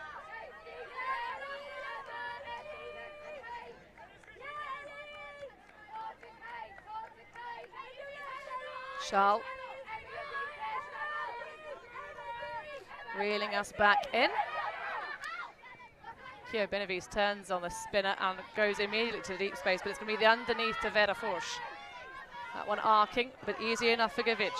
Charles reeling us back in. Kio Benavides turns on the spinner and goes immediately to the deep space, but it's going to be the underneath to Vera Forge. That one arcing, but easy enough for Givic.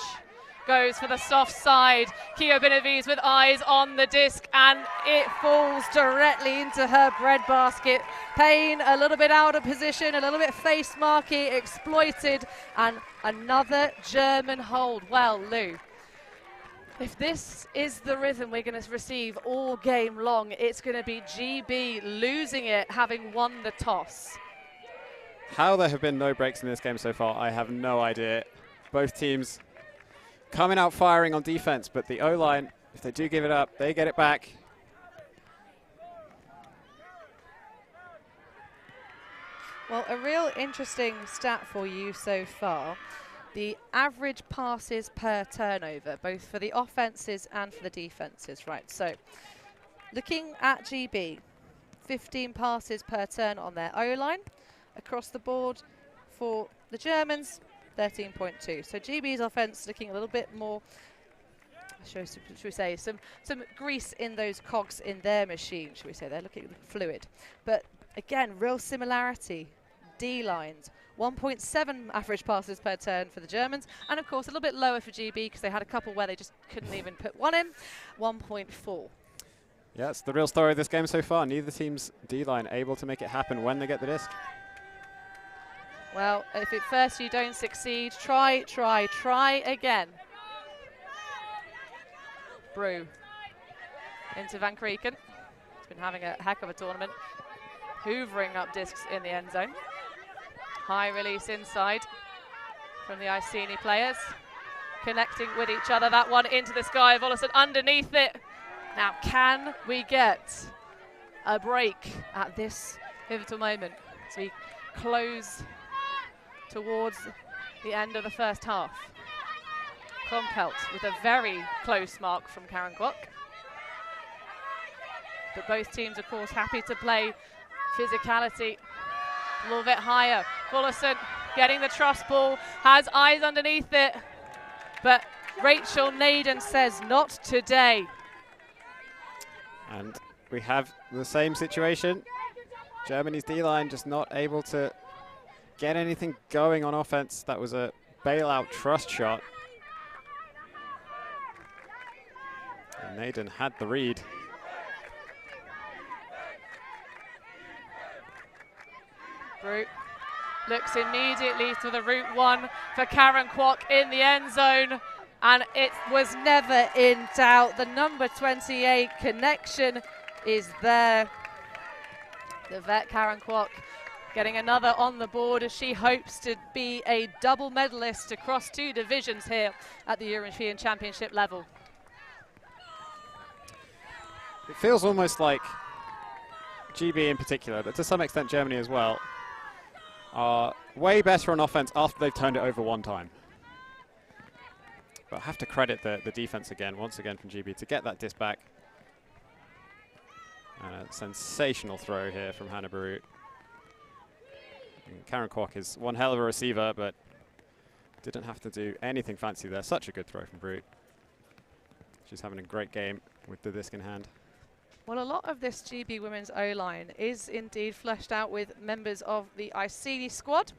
Goes for the soft side. Kio Benavides with eyes on the disc, and it falls directly into her breadbasket. Payne a little bit out of position, a little bit face marky, exploited, and another German hold. Well, Lou, if this is the rhythm we're going to receive all game long, it's going to be GB losing it, having won the toss. How there have been no breaks in this game so far, I have no idea. Both teams coming out firing on defense, but the O-line, if they do give it up, they get it back. Well, a real interesting stat for you so far. The average passes per turnover, both for the offenses and for the defenses. Right, so looking at GB, 15 passes per turn on their O-line. Across the board for the Germans, 13.2. So GB's offense looking a little bit more, should we say, some grease in those cogs in their machine, should we say. They're looking fluid. But again, real similarity. D-lines, 1.7 average passes per turn for the Germans, and of course a little bit lower for GB because they had a couple where they just couldn't even put one in, 1.4. Yeah, it's the real story of this game so far. Neither team's D-line able to make it happen when they get the disc. Well, if at first you don't succeed, try again. Brew into Van Krieken. He's been having a heck of a tournament. Hoovering up discs in the end zone. High release inside from the Iceni players. Connecting with each other. That one into the sky. Volleson underneath it. Now, can we get a break at this pivotal moment as we close towards the end of the first half? Kompelt with a very close mark from Karen Kwok. But both teams, of course, happy to play physicality a little bit higher. Volleson getting the trust ball, has eyes underneath it, but Rachel Naden says not today. And we have the same situation. Germany's D-line just not able to get anything going on offense. That was a bailout trust shot. And Naden had the read. Brute looks immediately to the route one for Karen Kwok in the end zone, and it was never in doubt. The number 28 connection is there. The vet Karen Kwok getting another on the board as she hopes to be a double medalist across two divisions here at the European Championship level. It feels almost like GB in particular, but to some extent Germany as well, are way better on offense after they've turned it over one time. But I have to credit the defense again, once again from GB, to get that disc back. And a sensational throw here from Hannah Barut. Karen Kwok is one hell of a receiver, but didn't have to do anything fancy there. Such a good throw from Barut. She's having a great game with the disc in hand. Well, a lot of this GB women's O-line is indeed fleshed out with members of the ICD squad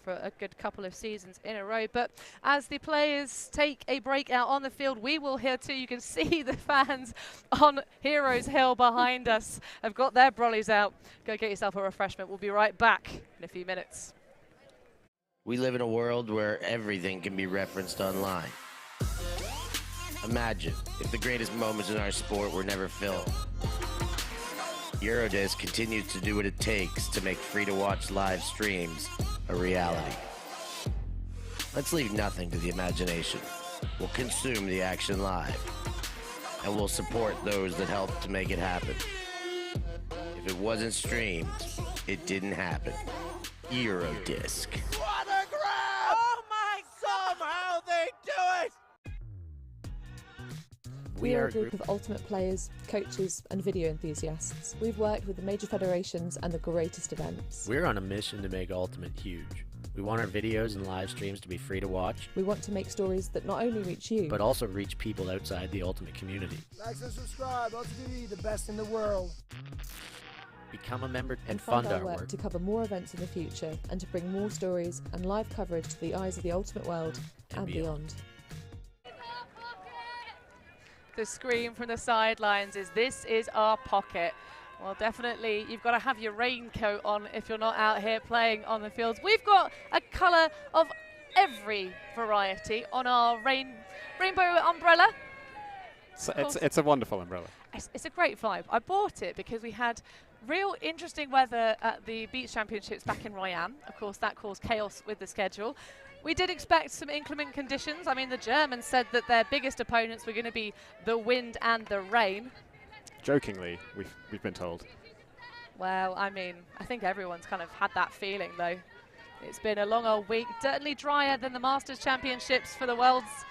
for a good couple of seasons in a row. But as the players take a break out on the field, we will hear too. You can see the fans on Heroes Hill behind us have got their brollies out. Go get yourself a refreshment. We'll be right back in a few minutes. We live in a world where everything can be referenced online. Imagine if the greatest moments in our sport were never filmed. Eurodisc continues to do what it takes to make free-to-watch live streams a reality. Let's leave nothing to the imagination. We'll consume the action live, and we'll support those that help to make it happen. If it wasn't streamed, it didn't happen. Eurodisc. What a grab! Oh my! Somehow they do it! We are a group of ultimate players, coaches and video enthusiasts. We've worked with the major federations and the greatest events. We're on a mission to make Ultimate huge. We want our videos and live streams to be free to watch. We want to make stories that not only reach you, but also reach people outside the Ultimate community. Like and subscribe, ulti.TV, the best in the world. Become a member and fund fund our our work work. to cover more events in the future and to bring more stories and live coverage to the eyes of the ultimate world and beyond. The scream from the sidelines is, "This is our pocket." Well, definitely, you've got to have your raincoat on if you're not out here playing on the fields. We've got a colour of every variety on our rainbow umbrella. So it's a wonderful umbrella. It's a great vibe. I bought it because we had real interesting weather at the Beach Championships back in Royan. Of course, that caused chaos with the schedule. We did expect some inclement conditions. I mean, the Germans said that their biggest opponents were going to be the wind and the rain. Jokingly, we've been told. Well, I mean, I think everyone's kind of had that feeling, though. It's been a long old week, certainly drier than the Masters Championships for the Worlds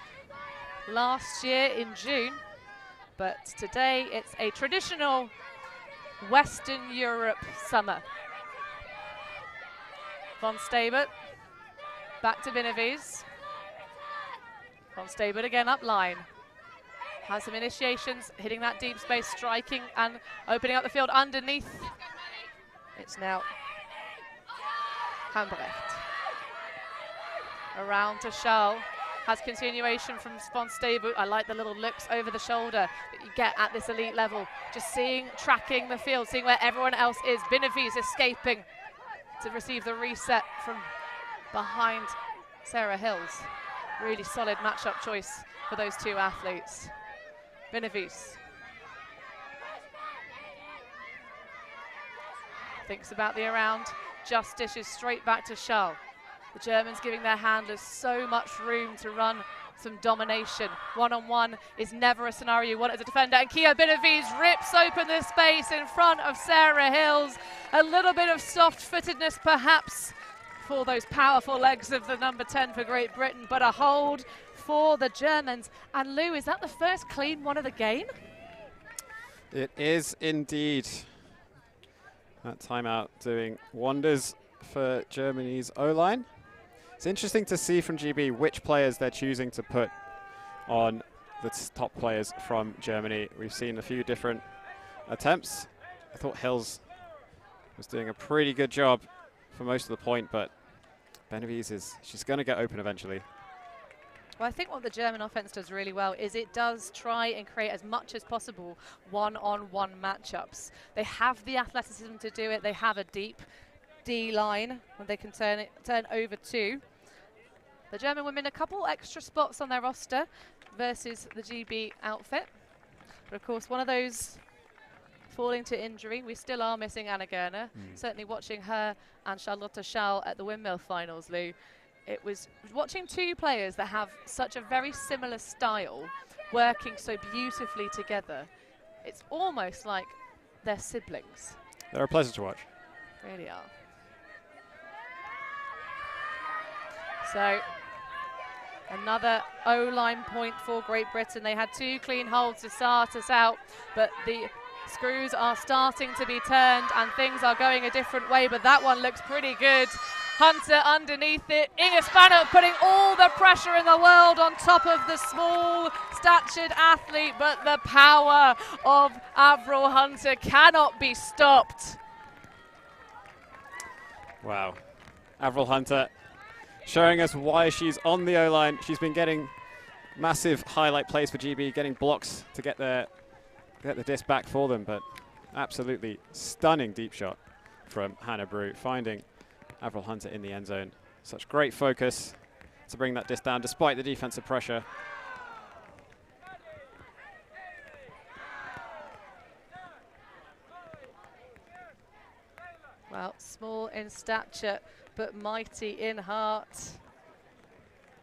last year in June. But today, it's a traditional Western Europe summer. Von Stabert. Back to Benavides. Von Stabert again up line. Has some initiations, hitting that deep space, striking and opening up the field underneath. It's now Hambrecht. Around to Charles. Has continuation from Von Stabert. I like the little looks over the shoulder that you get at this elite level. Just tracking the field, seeing where everyone else is. Benavides escaping to receive the reset from behind Sarah Hills. Really solid matchup choice for those two athletes. Benavides thinks about the around, just dishes straight back to Charles. The Germans giving their handlers so much room to run some domination. One-on-one is never a scenario you want as a defender, and Kia Benavides rips open the space in front of Sarah Hills. A little bit of soft-footedness perhaps for those powerful legs of the number 10 for Great Britain, but a hold for the Germans. And Lou, is that the first clean one of the game? It is indeed. That timeout doing wonders for Germany's O-line. It's interesting to see from GB which players they're choosing to put on the top players from Germany. We've seen a few different attempts. I thought Hills was doing a pretty good job for most of the point, but Benavides she's going to get open eventually. Well, I think what the German offense does really well is it does try and create as much as possible one-on-one matchups. They have the athleticism to do it. They have a deep D line when they can turn over to. The German women, a couple extra spots on their roster versus the GB outfit. But of course, one of those falling to injury. We still are missing Anna Gerner. Certainly watching her and Charlotte Schall at the windmill finals, Lou. It was watching two players that have such a very similar style working so beautifully together. It's almost like they're siblings. They're a pleasure to watch. Really are. So another O-line point for Great Britain. They had two clean holds to start us out, but the screws are starting to be turned and things are going a different way, but that one looks pretty good. Hunter underneath it. Inge Spanner putting all the pressure in the world on top of the small statured athlete, but the power of Avril Hunter cannot be stopped. Wow. Avril Hunter showing us why she's on the O-line. She's been getting massive highlight plays for GB, getting blocks to get the disc back for them, but absolutely stunning deep shot from Hannah Brew, finding Avril Hunter in the end zone. Such great focus to bring that disc down despite the defensive pressure. Well, small in stature, but mighty in heart.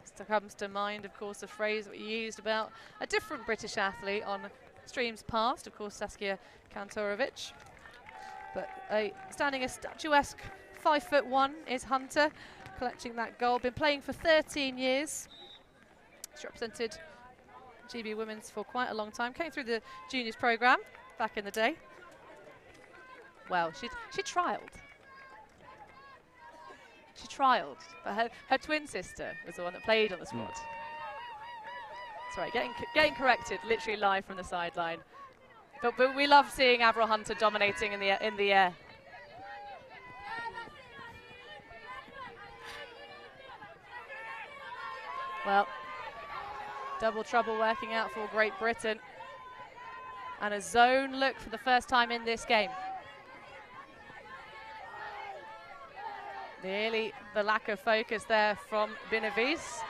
This comes to mind, of course, a phrase we used about a different British athlete on streams past, of course, Saskia Kantorovic. But standing a statuesque 5'1" is Hunter, collecting that goal. Been playing for 13 years. She's represented GB Women's for quite a long time. Came through the juniors program back in the day. Well, she trialled. She trialled, but her twin sister was the one that played on the squad. That's right, getting corrected, literally live from the sideline. But we love seeing Avril Hunter dominating in the air. Well, double trouble working out for Great Britain. And a zone look for the first time in this game. Nearly the lack of focus there from Benavides,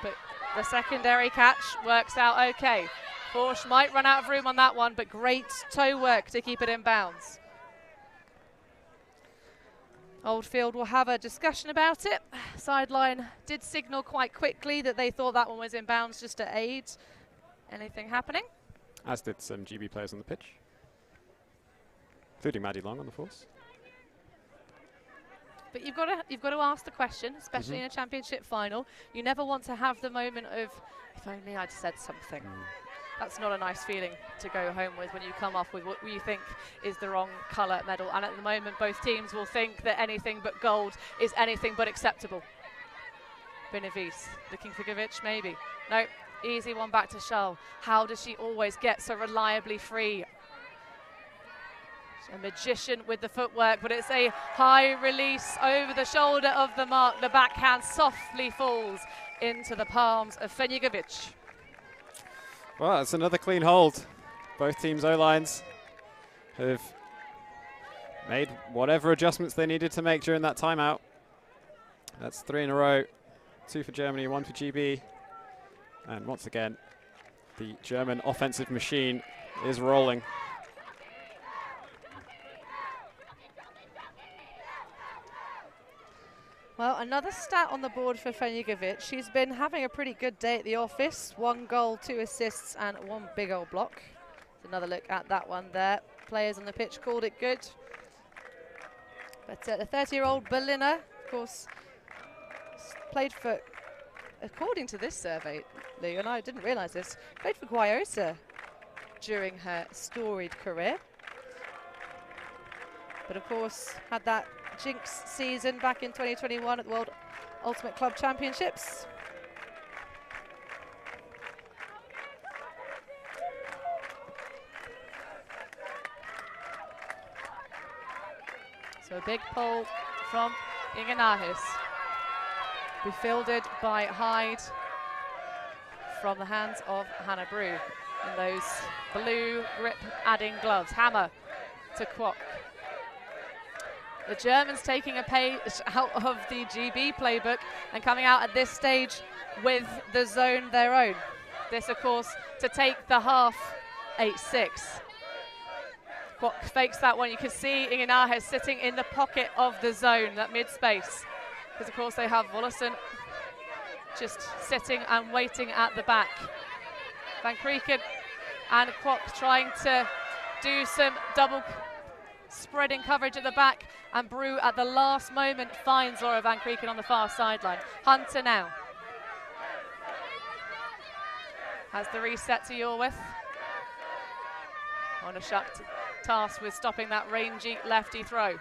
but the secondary catch works out okay. Forsh might run out of room on that one, but great toe work to keep it in bounds. Oldfield will have a discussion about it. Sideline did signal quite quickly that they thought that one was in bounds just to aid anything happening. As did some GB players on the pitch, including Maddie Long on the force. But you've got to ask the question, especially in a championship final. You never want to have the moment of, if only I'd said something. That's not a nice feeling to go home with when you come off with what you think is the wrong colour medal. And at the moment, both teams will think that anything but gold is anything but acceptable. Benavides looking for Govic, maybe. No, easy one back to Charles. How does she always get so reliably free? A magician with the footwork, but it's a high release over the shoulder of the mark. The backhand softly falls into the palms of Fenjigovic. Well, it's another clean hold. Both teams' O-lines have made whatever adjustments they needed to make during that timeout. That's 3 in a row, 2 for Germany, 1 for GB. And once again, the German offensive machine is rolling. Well, another stat on the board for Fenjigovic. She's been having a pretty good day at the office. 1 goal, 2 assists, and 1 big old block. Another look at that one there. Players on the pitch called it good. But the 30-year-old Berliner, of course, played for, according to this survey, Lou, and I didn't realise this, played for Guayosa during her storied career. But of course, had that jinx season back in 2021 at the World Ultimate Club Championships. So a big pull from Inge Nahis. Be fielded by Hyde from the hands of Hannah Brew in those blue grip adding gloves. Hammer to Kwok. The Germans taking a page out of the GB playbook and coming out at this stage with the zone their own. This, of course, to take the half 8-6. Kwok fakes that one. You can see Inge Nahis sitting in the pocket of the zone, that mid-space. Because, of course, they have Wollesen just sitting and waiting at the back. Van Krieken and Kwok trying to do some double spreading coverage at the back, and Brew at the last moment finds Laura Van Krieken on the far sideline. Hunter now has the reset to Yorwith. On a shut task with stopping that rangy lefty throw.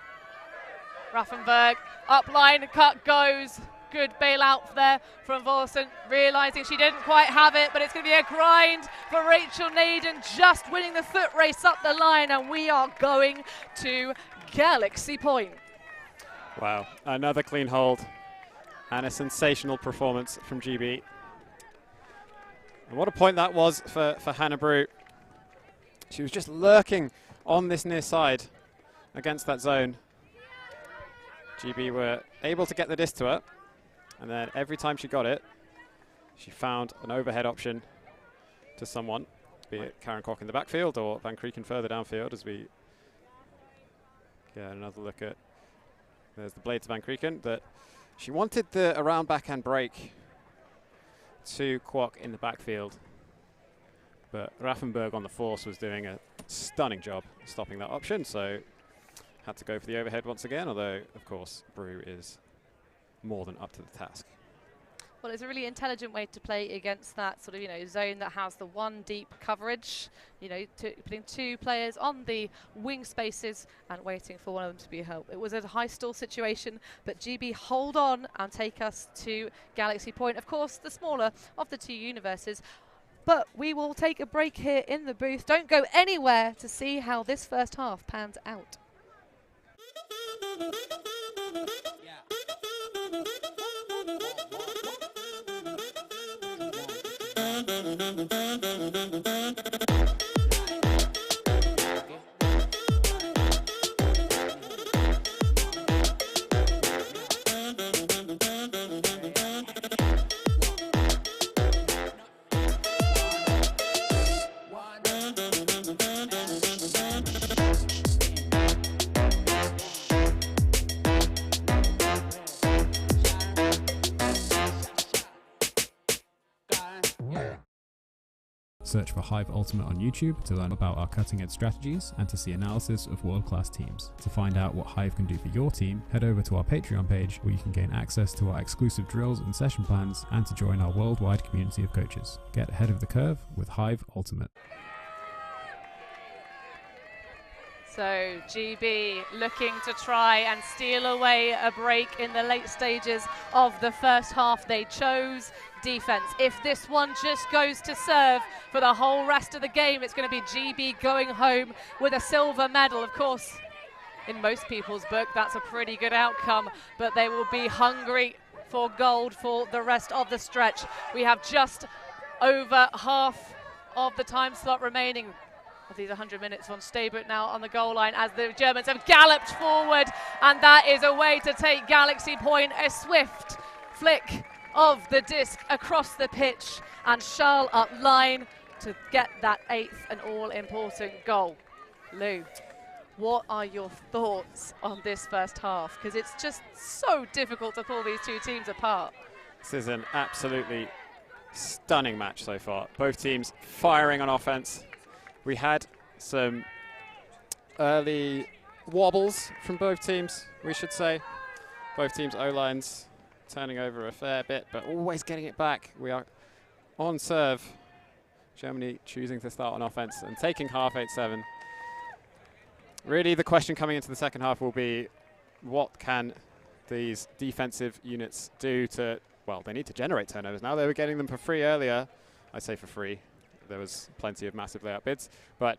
Raffenberg, up line, cut goes. good bailout there from Volson, realising she didn't quite have it, but it's going to be a grind for Rachel Naden, just winning the foot race up the line, and we are going to Galaxy Point. Wow, another clean hold and a sensational performance from GB. And what a point that was for Hannah Brew. She was just lurking on this near side against that zone. GB were able to get the disc to her, and then every time she got it, she found an overhead option to someone, be it Karen Koch in the backfield or Van Krieken further downfield, as we get another look at. There's the blade to Van Krieken. That she wanted the around backhand break to Kwok in the backfield, but Raffenberg on the force was doing a stunning job stopping that option, so had to go for the overhead once again, although, of course, Brew is more than up to the task. Well, it's a really intelligent way to play against that sort of, zone that has the one deep coverage, putting two players on the wing spaces and waiting for one of them to be helped. It was a high stall situation, but GB hold on and take us to Galaxy Point. Of course, the smaller of the two universes. But we will take a break here in the booth. Don't go anywhere to see how this first half pans out. Search for Hive Ultimate on YouTube to learn about our cutting-edge strategies and to see analysis of world-class teams. To find out what Hive can do for your team, head over to our Patreon page where you can gain access to our exclusive drills and session plans and to join our worldwide community of coaches. Get ahead of the curve with Hive Ultimate. So GB looking to try and steal away a break in the late stages of the first half. They chose defense. If this one just goes to serve for the whole rest of the game, it's going to be GB going home with a silver medal. Of course, in most people's book, that's a pretty good outcome, but they will be hungry for gold for the rest of the stretch. We have just over half of the time slot remaining of these 100 minutes. Von Stabert now on the goal line as the Germans have galloped forward, and that is a way to take Galaxy Point. A swift flick of the disc across the pitch, and Charles up line to get that 8th and all-important goal. Lou, what are your thoughts on this first half? Because it's just so difficult to pull these two teams apart. This is an absolutely stunning match so far. Both teams firing on offense. We had some early wobbles from both teams, we should say. Both teams' O-lines turning over a fair bit, but always getting it back. We are on serve. Germany choosing to start on offense and taking half 8-7. Really, the question coming into the second half will be, what can these defensive units do to, well, they need to generate turnovers now. They were getting them for free earlier. I say for free. There was plenty of massive layout bids, but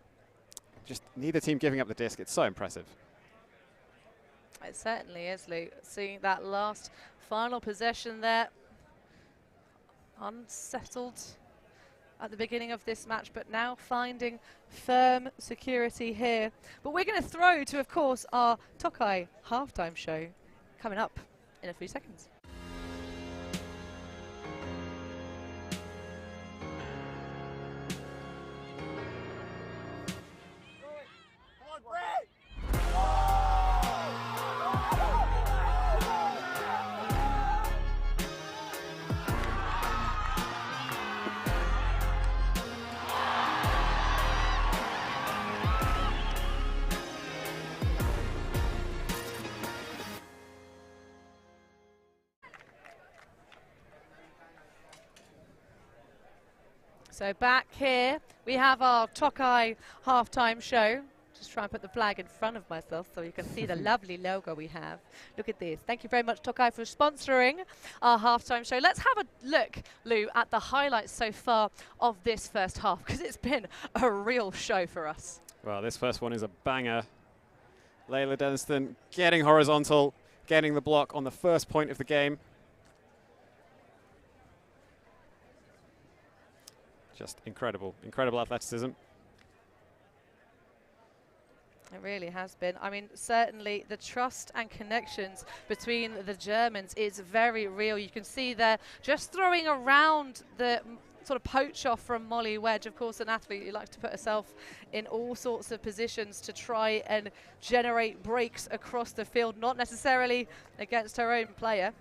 just neither team giving up the disc. It's so impressive. It certainly is, Lou. Seeing that last final possession there, unsettled at the beginning of this match, but now finding firm security here. But we're going to throw to, of course, our TOKAY halftime show coming up in a few seconds. So back here, we have our TOKAY halftime show. Just try and put the flag in front of myself so you can see the lovely logo we have. Look at this. Thank you very much, TOKAY, for sponsoring our halftime show. Let's have a look, Lou, at the highlights so far of this first half, because it's been a real show for us. Well, this first one is a banger. Layla Denniston getting horizontal, getting the block on the first point of the game. Just incredible, incredible athleticism. It really has been. I mean, certainly the trust and connections between the Germans is very real. You can see they're just throwing around the sort of poach off from Molly Wedge. Of course, an athlete who likes to put herself in all sorts of positions to try and generate breaks across the field, not necessarily against her own player.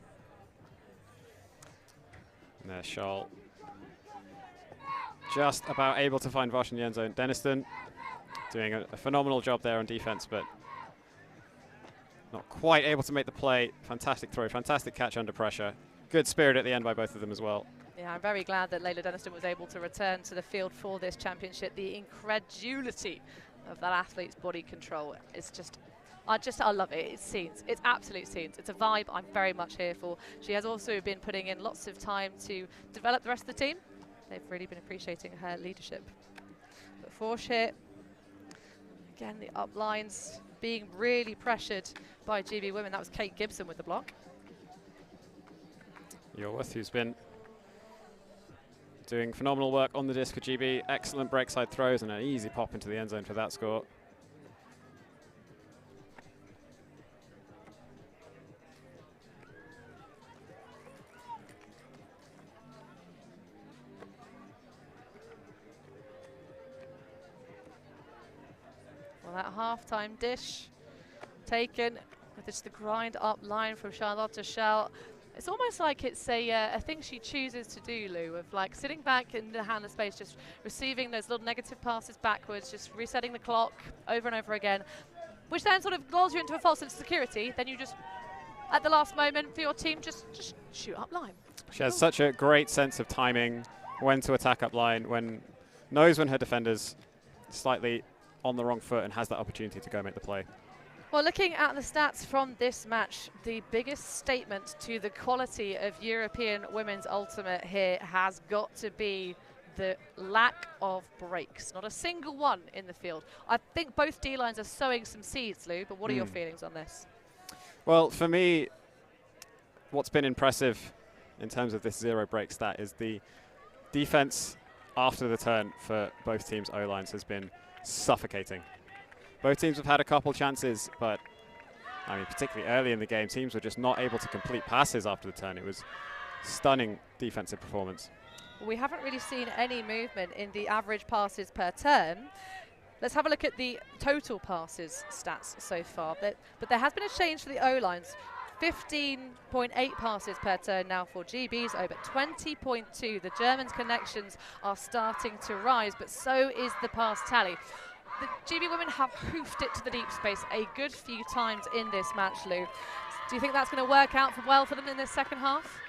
And there's Charles. Just about able to find Vosh in the end zone. Denniston doing a phenomenal job there on defense, but not quite able to make the play. Fantastic throw, fantastic catch under pressure. Good spirit at the end by both of them as well. Yeah, I'm very glad that Layla Denniston was able to return to the field for this championship. The incredulity of that athlete's body control is just, I love it. It's scenes. It's absolute scenes. It's a vibe I'm very much here for. She has also been putting in lots of time to develop the rest of the team. They've really been appreciating her leadership. But Forsh here, again, the up lines being really pressured by GB women. That was Kate Gibson with the block. Yorworth, who's been doing phenomenal work on the disc for GB. Excellent break side throws and an easy pop into the end zone for that score. Well, that halftime dish taken with just the grind up line from Charlotte Schell. It's almost like it's a thing she chooses to do, Lou, of like sitting back in the handler space, just receiving those little negative passes backwards, just resetting the clock over and over again, which then sort of lulls you into a false sense of security. Then you just, at the last moment for your team, just shoot up line. She has such a great sense of timing, when to attack up line, knows when her defender's slightly on the wrong foot and has that opportunity to go make the play. Well, looking at the stats from this match, the biggest statement to the quality of European women's ultimate here has got to be the lack of breaks. Not a single one in the field. I think both D-lines are sowing some seeds, Lou, but what are your feelings on this? Well, for me, what's been impressive in terms of this zero break stat is the defense after the turn for both teams' O-lines has been suffocating. Both teams have had a couple chances, but I mean, particularly early in the game, teams were just not able to complete passes after the turn. It was stunning defensive performance. We haven't really seen any movement in the average passes per turn. Let's have a look at the total passes stats so far. But there has been a change for the O-lines. 15.8 passes per turn now for GB's O, but 20.2. The Germans' connections are starting to rise, but so is the pass tally. The GB women have hoofed it to the deep space a good few times in this match, Lou. Do you think that's going to work out well for them in this second half?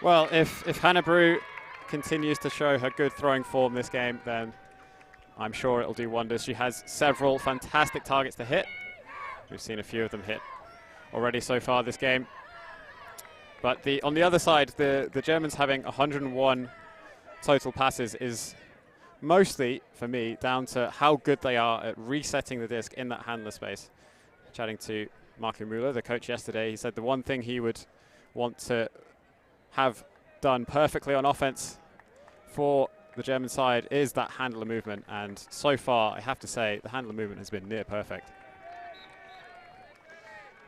Well, if Hannah Brew continues to show her good throwing form this game, then I'm sure it'll do wonders. She has several fantastic targets to hit. We've seen a few of them hit already so far this game. But on the other side, the Germans having 101 total passes is mostly, for me, down to how good they are at resetting the disc in that handler space. Chatting to Marco Müller, the coach yesterday, he said the one thing he would want to have done perfectly on offense for the German side is that handler movement. And so far, I have to say, the handler movement has been near perfect.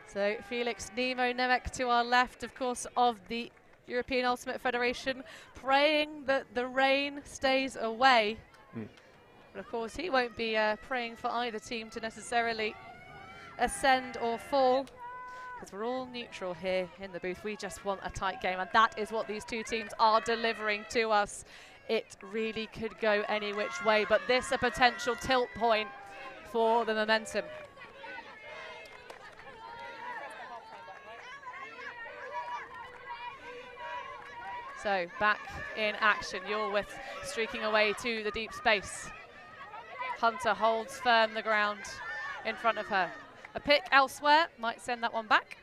So Felix Nemo Nemec to our left, of course, of the European Ultimate Federation, praying that the rain stays away. But of course, he won't be praying for either team to necessarily ascend or fall, because we're all neutral here in the booth. We just want a tight game, and that is what these two teams are delivering to us. It really could go any which way, but this a potential tilt point for the momentum. So back in action, Yorworth streaking away to the deep space. Hunter holds firm the ground in front of her. A pick elsewhere might send that one back.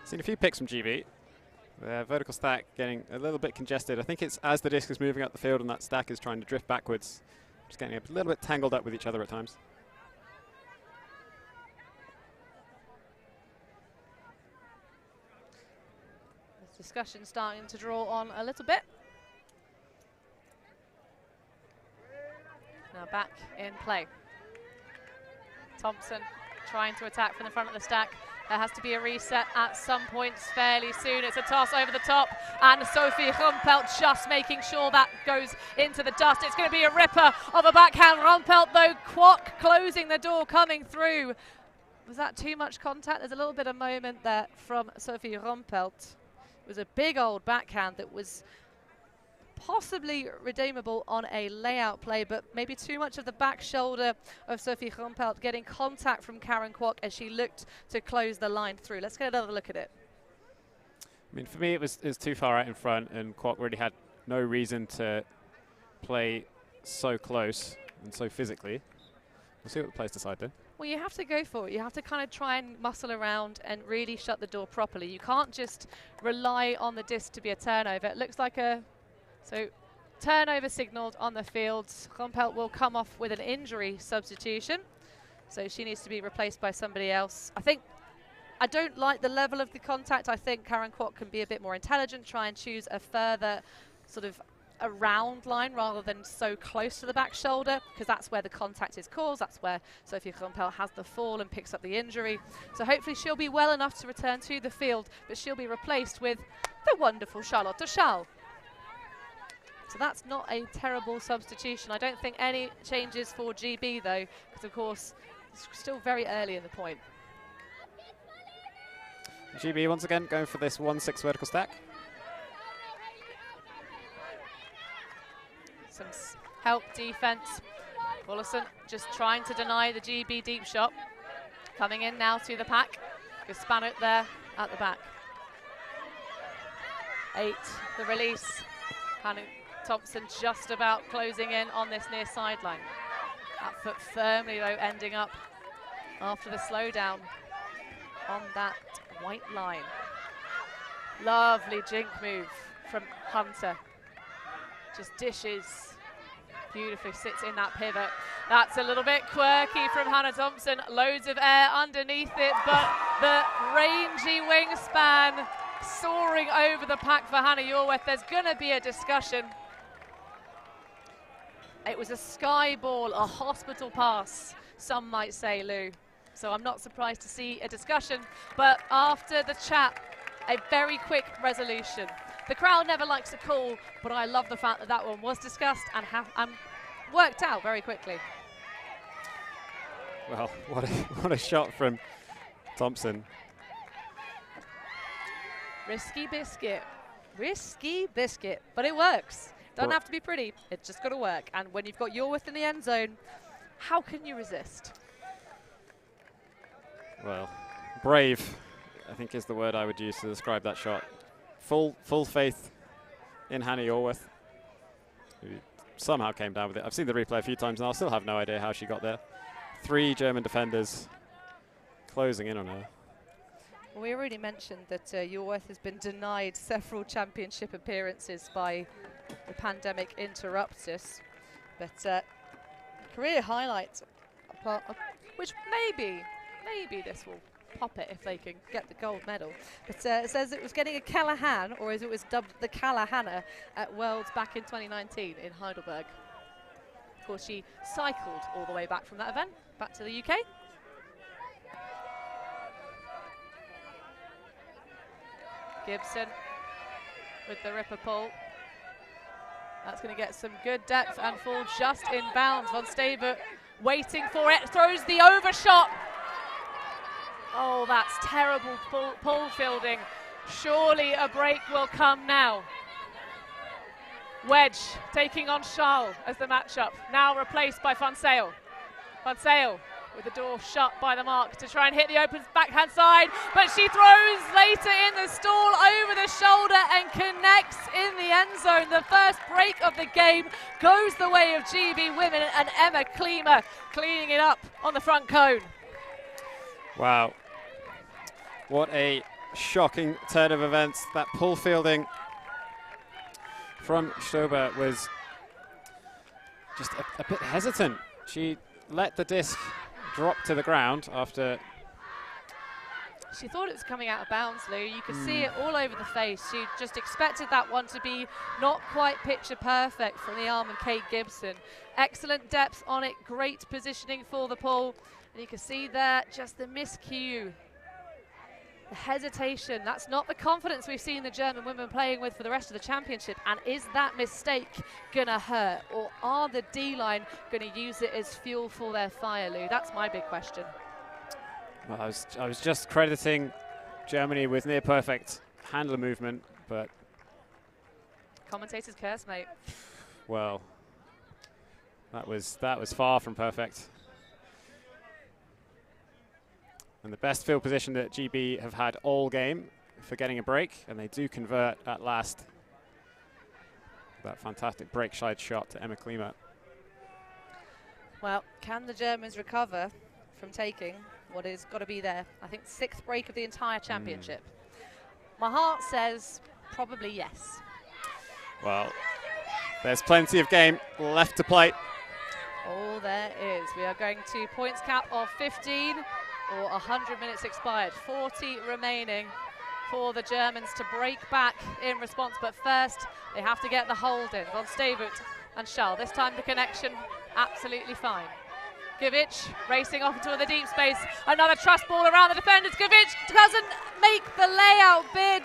Seen a few picks from GB. Their vertical stack getting a little bit congested. I think it's as the disc is moving up the field and that stack is trying to drift backwards. Just getting a little bit tangled up with each other at times. This discussion starting to draw on a little bit. Now back in play. Thompson trying to attack from the front of the stack. There has to be a reset at some point fairly soon. It's a toss over the top, and Sophie Rumpelt just making sure that goes into the dust. It's going to be a ripper of a backhand. Rumpelt, though, Kwok closing the door, coming through. Was that too much contact? There's a little bit of moment there from Sophie Rumpelt. It was a big old backhand that was possibly redeemable on a layout play, but maybe too much of the back shoulder of Sophie Rumpelt getting contact from Karen Kwok as she looked to close the line through. Let's get another look at it. I mean, for me, it was too far out in front, and Kwok really had no reason to play so close and so physically. We'll see what the players decide then. Well, you have to go for it. You have to kind of try and muscle around and really shut the door properly. You can't just rely on the disc to be a turnover. It looks like a turnover signalled on the field. Rumpelt will come off with an injury substitution, so she needs to be replaced by somebody else. I don't like the level of the contact. I think Karen Kwok can be a bit more intelligent, try and choose a further sort of around line rather than so close to the back shoulder, because that's where the contact is caused. That's where Sophie Rumpelt has the fall and picks up the injury. So hopefully she'll be well enough to return to the field, but she'll be replaced with the wonderful Charlotte Schall. So that's not a terrible substitution. I don't think any changes for GB though, because of course it's still very early in the point. GB once again going for this 1-6 vertical stack. Some help defense. Bullison just trying to deny the GB deep shot. Coming in now to the pack. Gaspanut there at the back. 8, the release. Thompson just about closing in on this near sideline. That foot firmly though ending up after the slowdown on that white line. Lovely jink move from Hunter. Just dishes, beautifully sits in that pivot. That's a little bit quirky from Hannah Thompson. Loads of air underneath it, but the rangy wingspan soaring over the pack for Hannah Yorweth. There's gonna be a discussion. It was a sky ball, a hospital pass, some might say, Lou. So I'm not surprised to see a discussion, but after the chat, a very quick resolution. The crowd never likes a call, but I love the fact that that one was discussed and worked out very quickly. Well, what a shot from Thompson. Risky biscuit, but it works. Doesn't have to be pretty, it's just got to work. And when you've got Yorweth in the end zone, how can you resist? Well, brave, I think is the word I would use to describe that shot. Full faith in Hannah Yorweth, who somehow came down with it. I've seen the replay a few times and I still have no idea how she got there. 3 German defenders closing in on her. Well, we already mentioned that Yorweth has been denied several championship appearances by the pandemic interruptus, but career highlights, which maybe this will pop it if they can get the gold medal. But it says it was getting a Callahan, or as it was dubbed the Callahanna, at Worlds back in 2019 in Heidelberg. Of course, she cycled all the way back from that event, back to the UK. Gibson with the ripper pull. That's going to get some good depth and fall just in bounds. Von Staber waiting for it, throws the overshot. Oh, that's terrible pull fielding. Surely a break will come now. Wedge taking on Schall as the matchup, now replaced by Van Sale. Van Sale with the door shut by the mark to try and hit the open backhand side, but she throws later in the stall over the shoulder and connects in the end zone. The first break of the game goes the way of GB women, and Emma Klima cleaning it up on the front cone. Wow. What a shocking turn of events. That pull fielding from Stober was just a bit hesitant. She let the disc drop to the ground after... She thought it was coming out of bounds, Lou. You could see it all over the face. She just expected that one to be not quite picture perfect from the arm of Kate Gibson. Excellent depth on it, great positioning for the pull. And you can see there just the miscue. The hesitation, that's not the confidence we've seen the German women playing with for the rest of the championship. And is that mistake gonna hurt? Or are the D-line gonna use it as fuel for their fire, Lou? That's my big question. Well, I was just crediting Germany with near perfect handler movement, but... Commentator's curse, mate. Well, that was far from perfect. And the best field position that GB have had all game for getting a break, and they do convert at last. That fantastic break side shot to Emma Klima. Well, can the Germans recover from taking what is got to be their, I think, 6th break of the entire championship? My heart says probably yes. Well, there's plenty of game left to play. Oh, there is. We are going to points cap of 15. Or 100 minutes expired, 40 remaining for the Germans to break back in response. But first, they have to get the hold in on Stevut and Schall. This time the connection absolutely fine. Givic racing off into the deep space. Another trust ball around the defenders. Givic doesn't make the layout bid.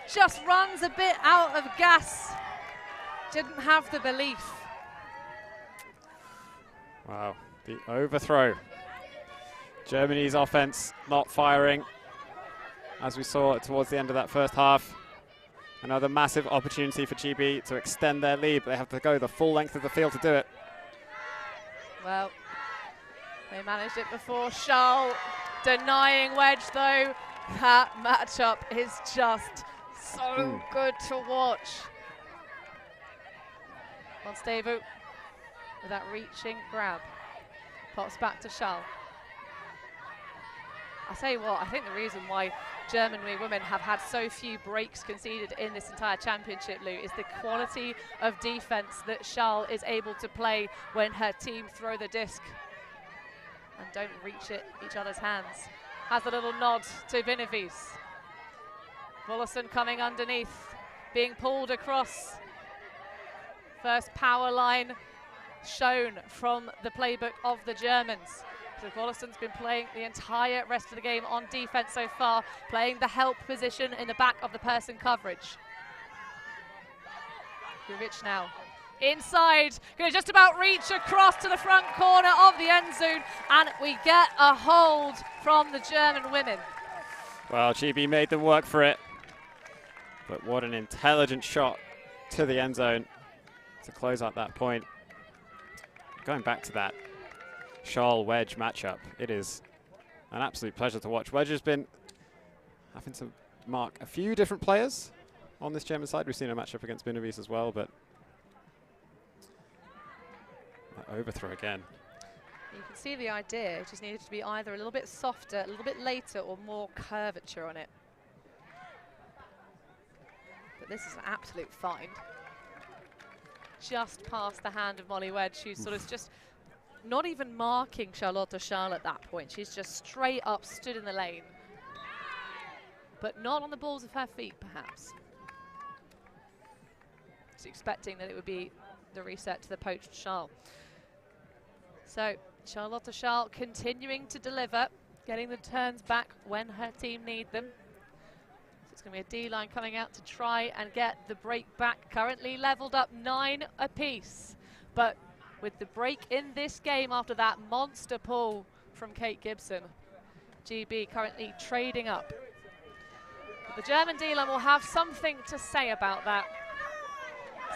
Just runs a bit out of gas. Didn't have the belief. Wow, the overthrow. Germany's offense not firing, as we saw towards the end of that first half. Another massive opportunity for GB to extend their lead, but they have to go the full length of the field to do it. Well, they managed it before. Schall denying wedge, though. That matchup is just so good to watch. On Stevut with that reaching grab. Pops back to Schall. I tell you what, I think the reason why German women have had so few breaks conceded in this entire championship, Lou, is the quality of defense that Schall is able to play when her team throw the disc and don't reach it each other's hands. Has a little nod to Vinavis. Wollesen coming underneath, being pulled across. First power line shown from the playbook of the Germans. So Wollesen's been playing the entire rest of the game on defense so far, playing the help position in the back of the person coverage. Givic now inside, going to just about reach across to the front corner of the end zone, and we get a hold from the German women. Well, GB made them work for it, but what an intelligent shot to the end zone to close out that point. Going back to that Schall Wedge matchup, it is an absolute pleasure to watch. Wedge has been having to mark a few different players on this German side. We've seen a matchup against Binovis as well, but that overthrow again. You can see the idea. It just needed to be either a little bit softer, a little bit later, or more curvature on it. But this is an absolute find. Just past the hand of Molly Wedge, who's sort of just not even marking Charlotte Schall at that point. She's just straight up stood in the lane. But not on the balls of her feet, perhaps. She's expecting that it would be the reset to the poached Schall. So Charlotte Schall continuing to deliver, getting the turns back when her team need them. So it's going to be a D-line coming out to try and get the break back. Currently leveled up 9 apiece. But with the break in this game after that monster pull from Kate Gibson, GB currently trading up. The German D-line will have something to say about that.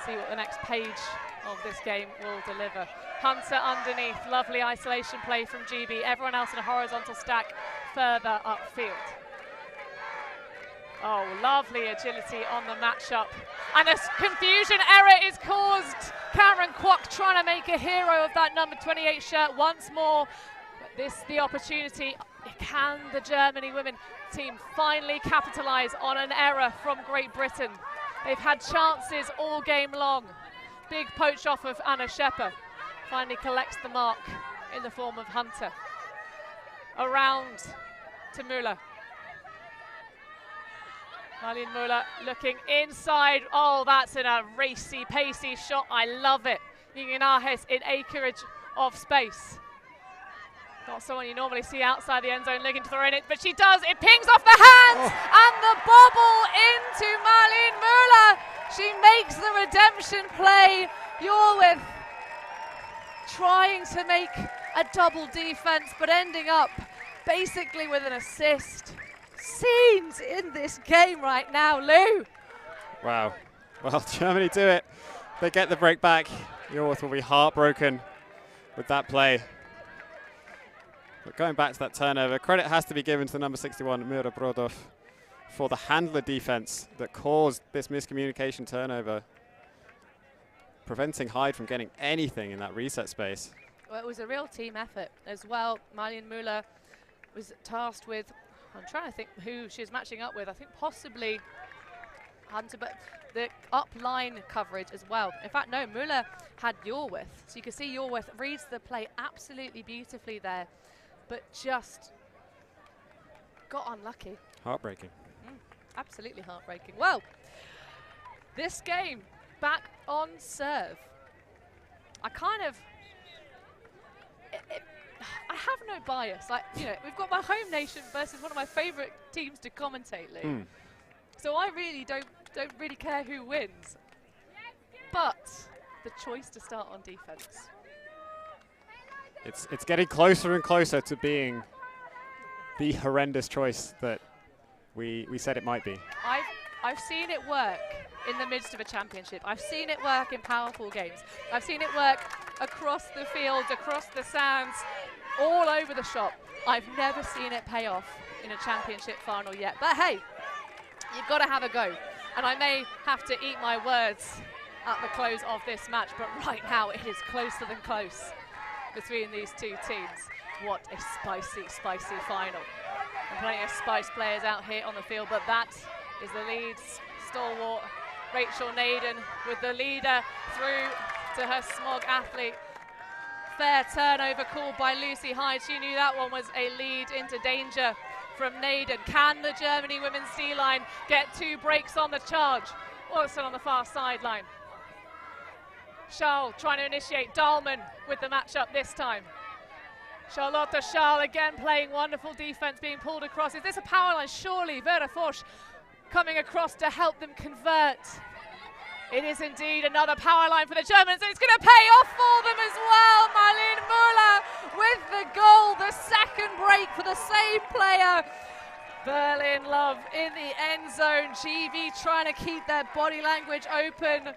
See what the next page of this game will deliver. Hunter underneath, lovely isolation play from GB. Everyone else in a horizontal stack further upfield. Oh, lovely agility on the matchup. And a confusion error is caused. Cameron Kwok trying to make a hero of that number 28 shirt once more. But this, the opportunity. Can the Germany women team finally capitalise on an error from Great Britain? They've had chances all game long. Big poach off of Anna Schepper. Finally collects the mark in the form of Hunter. Around to Müller. Marlene Müller looking inside. Oh, that's in a racy, pacey shot. I love it. Yinginahes in acreage of space. Not someone you normally see outside the end zone looking to throw in it, but she does. It pings off the hands and the bobble into Marlene Müller. She makes the redemption play. Yorwith trying to make a double defense, but ending up basically with an assist. Scenes in this game right now, Lou. Wow. Well, Germany do it. They get the break back. Yorwith will be heartbroken with that play. But going back to that turnover, credit has to be given to the number 61, Mira Brodov, for the handler defense that caused this miscommunication turnover, preventing Hyde from getting anything in that reset space. Well, it was a real team effort as well. Marlene Müller was tasked with, I'm trying to think who she was matching up with. I think possibly Hunter, but the up-line coverage as well. In fact, no, Müller had Yorwith. So you can see Yorwith reads the play absolutely beautifully there, but just got unlucky. Heartbreaking. Absolutely heartbreaking. Well, this game back on serve. I kind of, I have no bias. Like, you know, we've got my home nation versus one of my favourite teams to commentate, Lou. So I really don't really care who wins. But the choice to start on defense. It's getting closer and closer to being the horrendous choice that we said it might be. I've seen it work in the midst of a championship. I've seen it work in powerful games. I've seen it work across the field, across the sands, all over the shop. I've never seen it pay off in a championship final yet. But hey, you've got to have a go. And I may have to eat my words at the close of this match, but right now it is closer than close between these two teams. What a spicy, spicy final. And plenty of spice players out here on the field, but that is the Leeds stalwart Rachel Naden with the leader through to her smog athlete. Fair turnover called by Lucy Hyde. She knew that one was a lead into danger from Naden. Can the Germany women's D-line get two breaks on the charge? Wilson on the far sideline. Schall trying to initiate. Dahlmann with the matchup this time. Charlotte Schall again playing wonderful defense, being pulled across. Is this a power line? Surely Vera Forsch coming across to help them convert. It is indeed another power line for the Germans. It's going to pay off for them as well. Marlene Müller with the goal, the second break for the same player. Berlin Love in the end zone. GB trying to keep their body language open.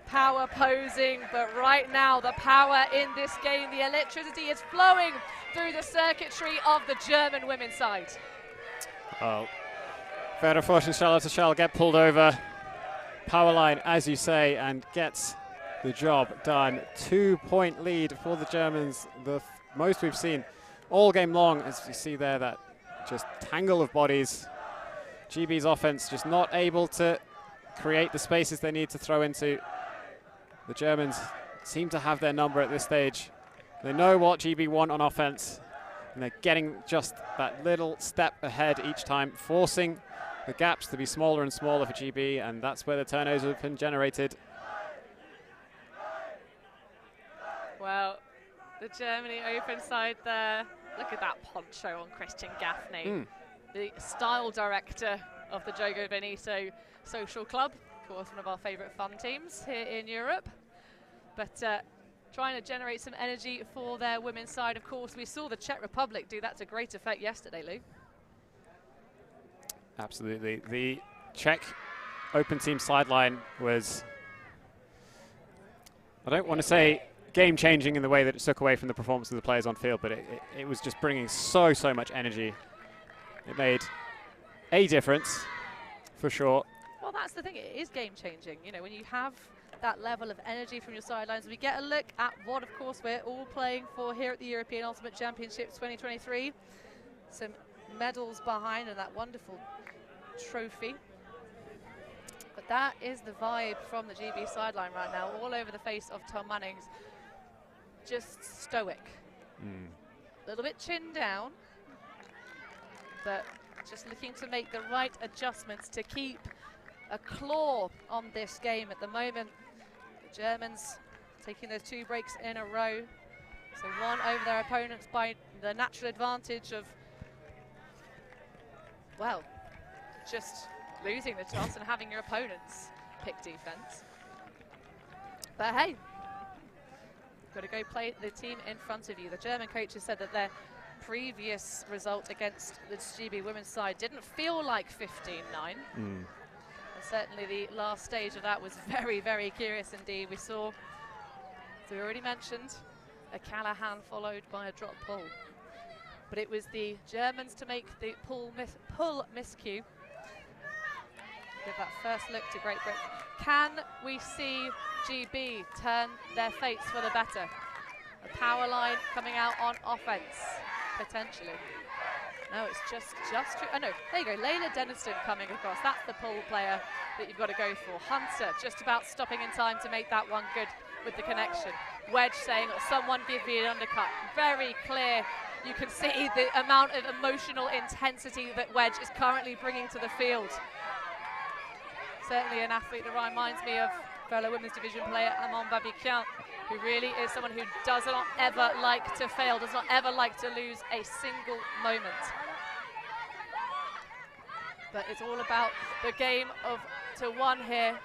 Power posing, but right now the power in this game, the electricity is flowing through the circuitry of the German women's side. Oh, Vera Forsch and Charlotte Schall get pulled over. Power line, as you say, and gets the job done. 2-point lead for the Germans, the most we've seen all game long, as you see there, that just tangle of bodies. GB's offense just not able to create the spaces they need to throw into. The Germans seem to have their number at this stage. They know what GB want on offense, and they're getting just that little step ahead each time, forcing the gaps to be smaller and smaller for GB, and that's where the turnovers have been generated. Well, the Germany open side there. Look at that poncho on Christian Gaffney, the style director of the Jogo Benito Social Club. Of course, one of our favourite fun teams here in Europe. But trying to generate some energy for their women's side. Of course, we saw the Czech Republic do that to great effect yesterday, Lou. Absolutely. The Czech open team sideline was I don't want to say game-changing in the way that it took away from the performance of the players on field, but it was just bringing so much energy. It made a difference, for sure. Well, that's the thing. It is game-changing. You know, when you have that level of energy from your sidelines, we get a look at what, of course, we're all playing for here at the European Ultimate Championships 2023. Some medals behind and that wonderful trophy. But that is the vibe from the GB sideline right now, all over the face of Tom Mannings. Just stoic. A little bit chin down, but just looking to make the right adjustments to keep a claw on this game at the moment. The Germans taking those 2 breaks in a row. So one over their opponents by the natural advantage of, well, just losing the toss and having your opponents pick defense. But hey, got to go play the team in front of you. The German coaches said that their previous result against the GB women's side didn't feel like 15-9. And certainly the last stage of that was very, very curious indeed. We saw, as we already mentioned, a Callahan followed by a drop pull. But it was the Germans to make the pull miscue. Give that first look to Great Britain. Can we see GB turn their fates for the better? A power line coming out on offense, potentially. No, it's just true. Oh no, there you go, Layla Denniston coming across. That's the pull player that you've got to go for. Hunter just about stopping in time to make that one good with the connection. Wedge saying, someone give me an undercut. Very clear. You can see the amount of emotional intensity that Wedge is currently bringing to the field. Certainly an athlete that reminds me of fellow women's division player Amon Babikian, who really is someone who does not ever like to fail, does not ever like to lose a single moment. But it's all about the game of to 1 here.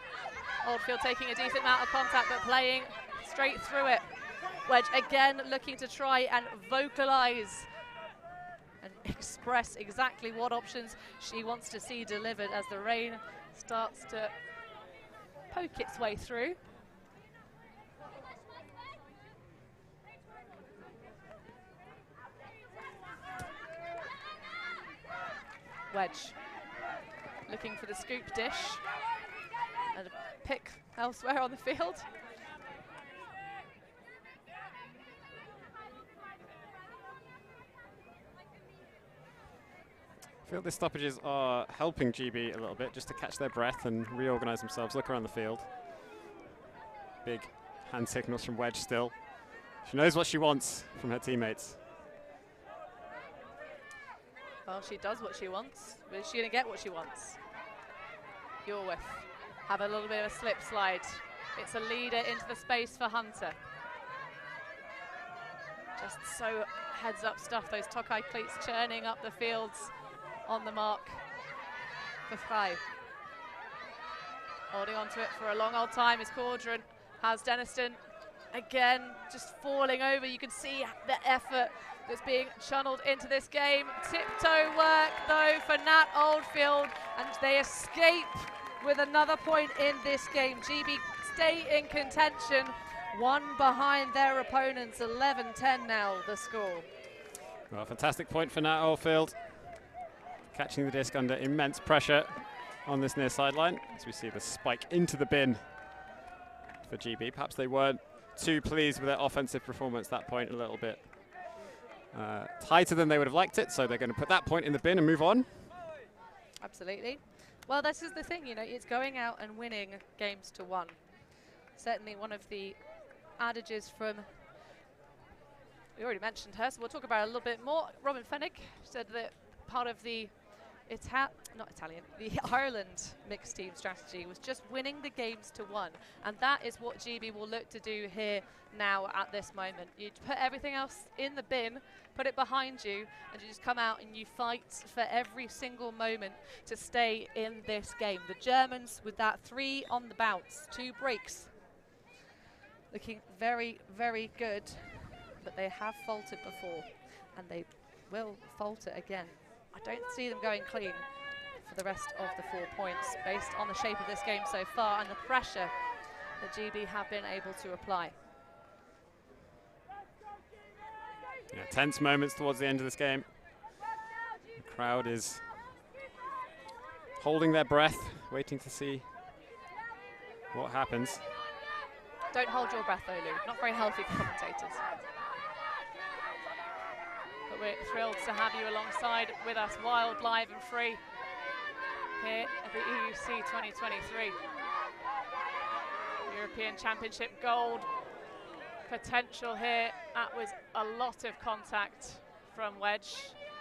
Oldfield taking a decent amount of contact, but playing straight through it. Wedge again looking to try and vocalize and express exactly what options she wants to see delivered as the rain starts to poke its way through. Wedge looking for the scoop dish and a pick elsewhere on the field. I feel the stoppages are helping GB a little bit just to catch their breath and reorganize themselves, look around the field. Big hand signals from Wedge still. She knows what she wants from her teammates. Well, she does what she wants, but is she going to get what she wants? Yorwith have a little bit of a slip slide. It's a leader into the space for Hunter. Just so heads up stuff, those Tokai cleats churning up the fields on the mark for Frey. Holding on to it for a long old time is Caudron. Has Denniston again just falling over. You can see the effort that's being channeled into this game. Tiptoe work though for Nat Oldfield, and they escape with another point in this game. GB stay in contention, 1 behind their opponents. 11-10 now the score. Well, fantastic point for Nat Oldfield. Catching the disc under immense pressure on this near sideline as we see the spike into the bin for GB. Perhaps they weren't too pleased with their offensive performance that point, a little bit tighter than they would have liked it, so they're going to put that point in the bin and move on. Absolutely. Well, this is the thing, you know, it's going out and winning games to 1. Certainly one of the adages from, we already mentioned her, so we'll talk about it a little bit more. Robin Fennick said that part of the the Ireland mixed team strategy was just winning the games to 1, and that is what GB will look to do here now at this moment. You put everything else in the bin, put it behind you, and you just come out and you fight for every single moment to stay in this game. The Germans with that 3 on the bounce, 2 breaks, looking very, very good, but they have faltered before, and they will falter again. I don't see them going clean for the rest of the 4 points based on the shape of this game so far and the pressure that GB have been able to apply. Yeah, tense moments towards the end of this game. The crowd is holding their breath, waiting to see what happens. Don't hold your breath though, Lou. Not very healthy for commentators. But we're thrilled to have you alongside with us, wild, live and free, here at the EUC 2023. European Championship gold potential here. That was a lot of contact from Wedge.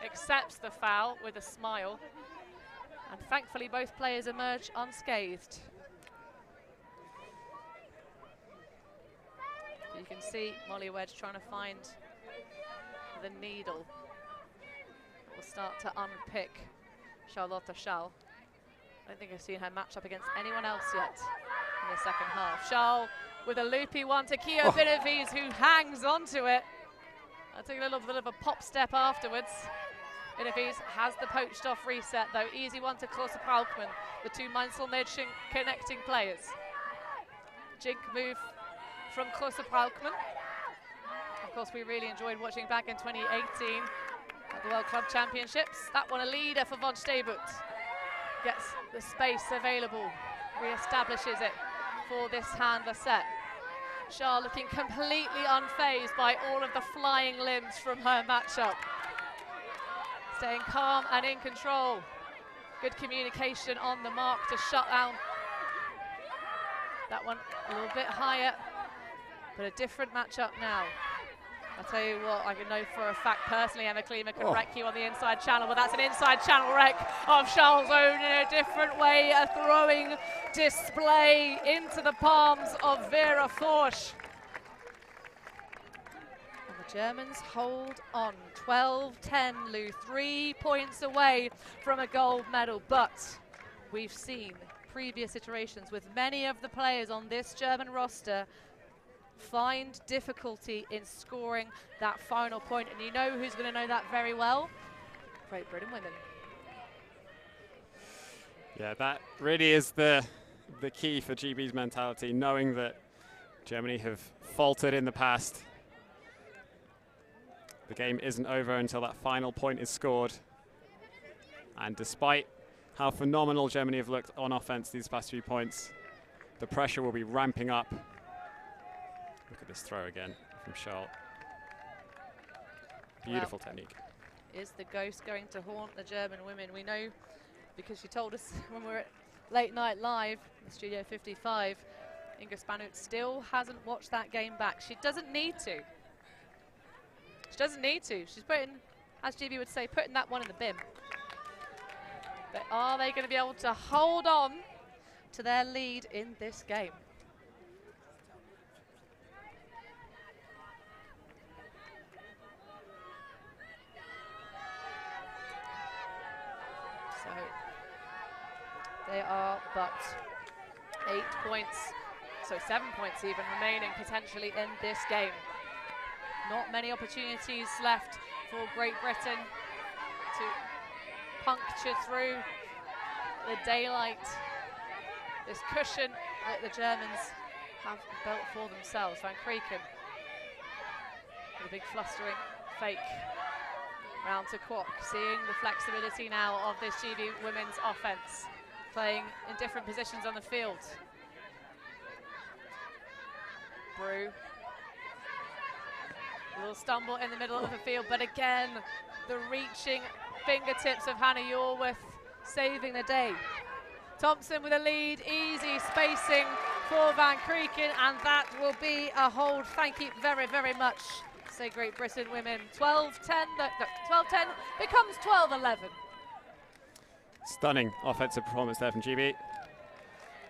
Accepts the foul with a smile. And thankfully both players emerge unscathed. You can see Molly Wedge trying to find the needle. We'll start to unpick Charlotte Schall. I don't think I've seen her match up against anyone else yet in the second half. Schall with a loopy one to Kio Benavides, who hangs onto it. I took a little bit of a pop step afterwards. Benavides has the poached off reset though. Easy one to Klose Praukman, the two Mainzelmädchen connecting players. Jink move from Klose Praukman. Of course, we really enjoyed watching back in 2018 at the World Club Championships. That one a leader for von Steybutt. Gets the space available, re-establishes it for this handler set. Schall looking completely unfazed by all of the flying limbs from her matchup. Staying calm and in control. Good communication on the mark to shut down. That one a little bit higher, but a different matchup now. I'll tell you what, I can know for a fact personally Emma Klima can wreck you on the inside channel, but that's an inside channel wreck of Schall's own in a different way, a throwing display into the palms of Vera Forsch. And the Germans hold on, 12-10, Lou, 3 points away from a gold medal, but we've seen previous iterations with many of the players on this German roster find difficulty in scoring that final point, and you know who's going to know that very well? Great Britain women. Yeah, that really is the key for GB's mentality, knowing that Germany have faltered in the past. The game isn't over until that final point is scored. And despite how phenomenal Germany have looked on offense these past few points, the pressure will be ramping up. Look at this throw again from Schall. Beautiful technique. Is the ghost going to haunt the German women? We know because she told us when we were at Late Night Live in Studio 55, Inga Spanut still hasn't watched that game back. She doesn't need to. She doesn't need to. She's putting, as GB would say, putting that one in the bin. But are they going to be able to hold on to their lead in this game? So they are but 8 points, so 7 points even remaining potentially in this game. Not many opportunities left for Great Britain to puncture through the daylight, this cushion that the Germans have built for themselves. Van Krieken with a big flustering fake round to Kwok, seeing the flexibility now of this GB women's offense, playing in different positions on the field. Brew. A little stumble in the middle of the field, but again, the reaching fingertips of Hannah Yorworth saving the day. Thompson with a lead, easy spacing for Van Krieken, and that will be a hold. Thank you very, very much, say Great Britain women. 12-10, 12-10 becomes 12-11. Stunning offensive performance there from GB.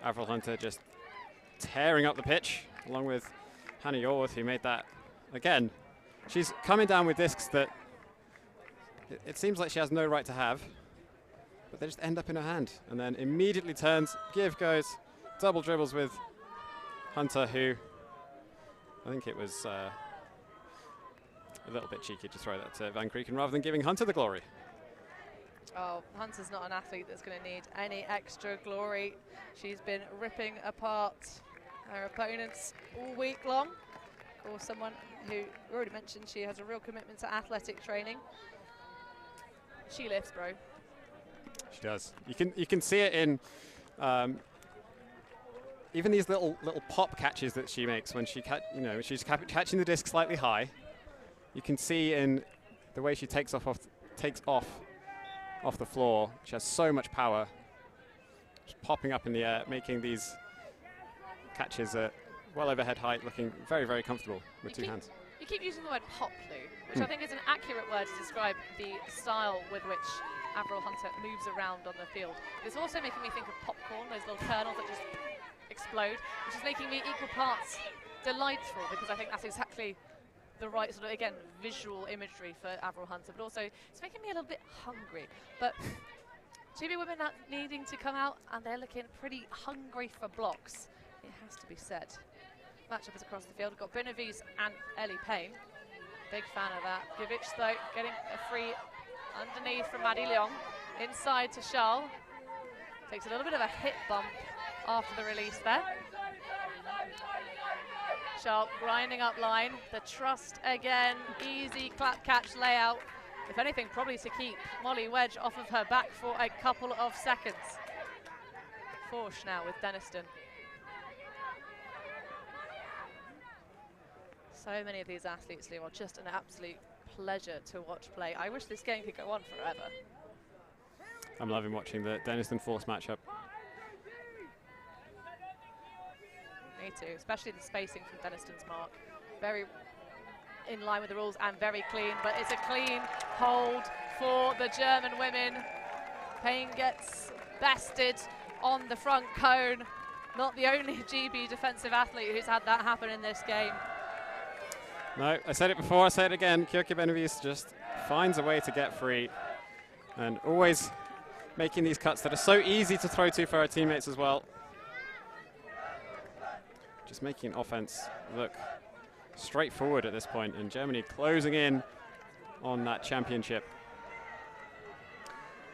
Avril Hunter just tearing up the pitch, along with Hannah Yorworth, who made that again. She's coming down with discs that it seems like she has no right to have, but they just end up in her hand, and then immediately turns, give goes, double dribbles with Hunter, who I think it was a little bit cheeky to throw that to Van Krieken rather than giving Hunter the glory. Oh, Hunter's not an athlete that's going to need any extra glory. She's been ripping apart her opponents all week long. Or someone who we already mentioned, she has a real commitment to athletic training. She lifts, bro. She does. You can see it in even these little pop catches that she makes when she she's catching the disc slightly high. You can see in the way she takes off the floor. She has so much power. Just popping up in the air, making these catches at well overhead height, looking very, very comfortable with two hands. You keep using the word pop, Lou, which I think is an accurate word to describe the style with which Avril Hunter moves around on the field. It's also making me think of popcorn, those little kernels that just explode, which is making me equal parts delightful, because I think that's exactly the right sort of, again, visual imagery for Avril Hunter, but also it's making me a little bit hungry. But GB women are needing to come out, and they're looking pretty hungry for blocks, it has to be said. Matchup is across the field. We've got Benavides and Ellie Payne. Big fan of that. Givic, though, getting a free underneath from Maddie Leong. Inside to Charles. Takes a little bit of a hip bump after the release there. Charles grinding up line. The trust again. Easy clap catch layout. If anything, probably to keep Molly Wedge off of her back for a couple of seconds. Forsh now with Denniston. So many of these athletes, Lou, are just an absolute pleasure to watch play. I wish this game could go on forever. I'm loving watching the Denniston Force matchup. Me too, especially the spacing from Denniston's mark. Very in line with the rules and very clean, but it's a clean hold for the German women. Payne gets bested on the front cone. Not the only GB defensive athlete who's had that happen in this game. No, I said it before, I say it again. Kyoki Benavides just finds a way to get free, and always making these cuts that are so easy to throw to for her teammates as well. Just making offense look straightforward at this point, and Germany closing in on that championship.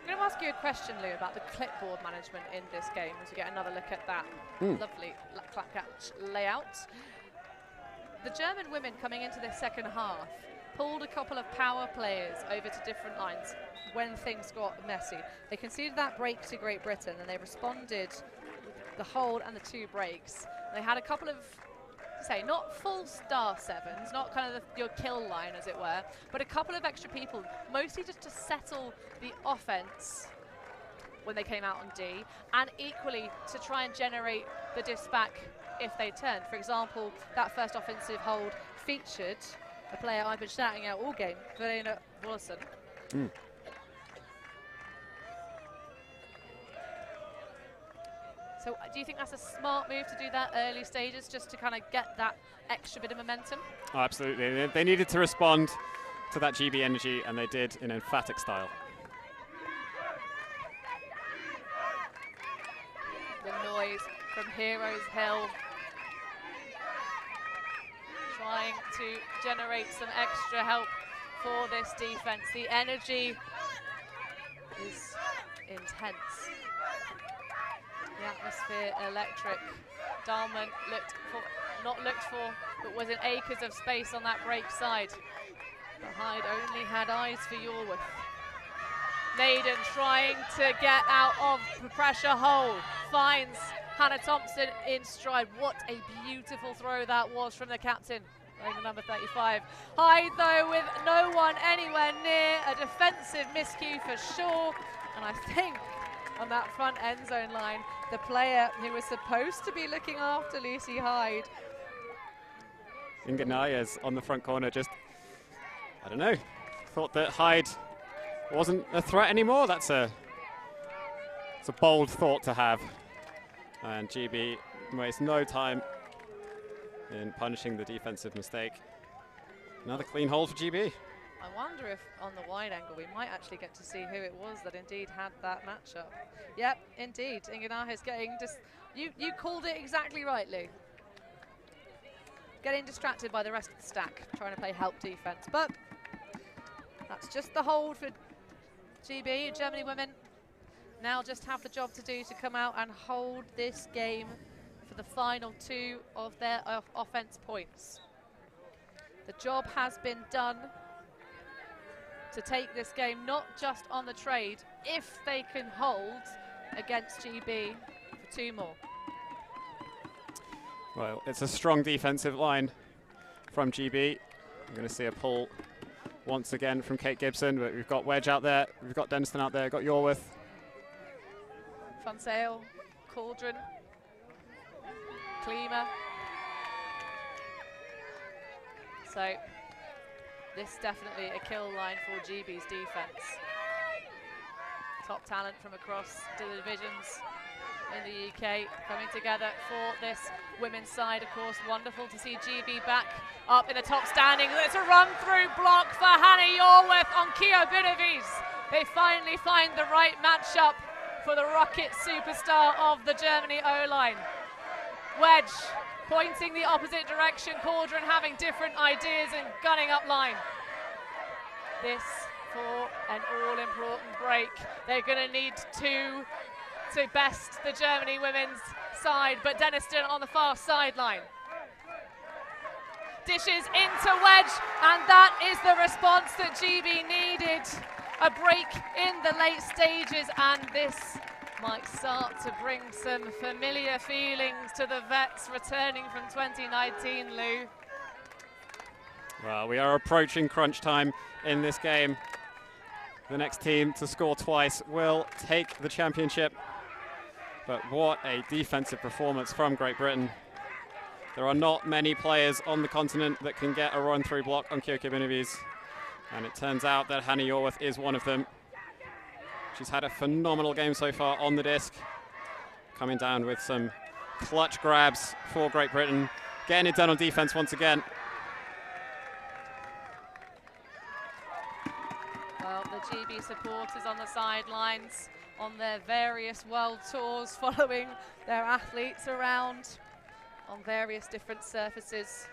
I'm going to ask you a question, Lou, about the clipboard management in this game as we get another look at that lovely clap catch layout. The German women coming into this second half pulled a couple of power players over to different lines when things got messy. They conceded that break to Great Britain, and they responded with the hold and the 2 breaks. They had a couple of, say, not full star sevens, not kind of your kill line, as it were, but a couple of extra people, mostly just to settle the offense when they came out on D, and equally to try and generate the disc back if they turned. For example, that first offensive hold featured a player I've been shouting out all game, Verena Wollesen. So do you think that's a smart move to do that early stages, just to kind of get that extra bit of momentum? Oh, absolutely. They needed to respond to that GB energy, and they did in emphatic style. The noise from Heroes Hill, trying to generate some extra help for this defense. The energy is intense. The atmosphere electric. Dahlmann not looked for, but was in acres of space on that break side. But Hyde only had eyes for Yorworth. Naden trying to get out of the pressure hole. Finds Hannah Thompson in stride. What a beautiful throw that was from the captain, wearing the number 35. Hyde, though, with no one anywhere near. A defensive miscue for sure. And I think on that front end zone line, the player who was supposed to be looking after Lucy Hyde. Inga Nayas on the front corner, just, I don't know, thought that Hyde wasn't a threat anymore. It's a bold thought to have. And GB wastes no time in punishing the defensive mistake. Another clean hold for GB. I wonder if on the wide angle we might actually get to see who it was that indeed had that matchup. Yep, indeed. Inganaha is getting just, you called it exactly right, Lou. Getting distracted by the rest of the stack, trying to play help defense. But that's just the hold for GB. Germany women now just have the job to do to come out and hold this game for the final 2 of their offense points. The job has been done to take this game not just on the trade, if they can hold against GB for 2 more. Well, it's a strong defensive line from GB. I'm going to see a pull once again from Kate Gibson, but we've got Wedge out there, we've got Denniston out there, we've got Yorworth. Fonsale, Cauldron, Klima. So this definitely a kill line for GB's defense. Top talent from across the divisions in the UK coming together for this women's side. Of course, wonderful to see GB back up in the top standing. It's a run-through block for Hannah Yorworth on Kio Binaviz. They finally find the right matchup for the Rocket superstar of the Germany O-line. Wedge pointing the opposite direction, Cauldron having different ideas and gunning up line. This for an all-important break. They're going to need 2 to best the Germany women's side, but Denniston on the far sideline. Dishes into Wedge, and that is the response that GB needed. A break in the late stages, and this might start to bring some familiar feelings to the vets returning from 2019, Lou. Well, we are approaching crunch time in this game. The next team to score twice will take the championship. But what a defensive performance from Great Britain. There are not many players on the continent that can get a run-through block on Kio Binaviz. And it turns out that Hannah Yorworth is one of them. She's had a phenomenal game so far on the disc. Coming down with some clutch grabs for Great Britain. Getting it done on defense once again. Well, the GB supporters on the sidelines on their various world tours, following their athletes around on various different surfaces,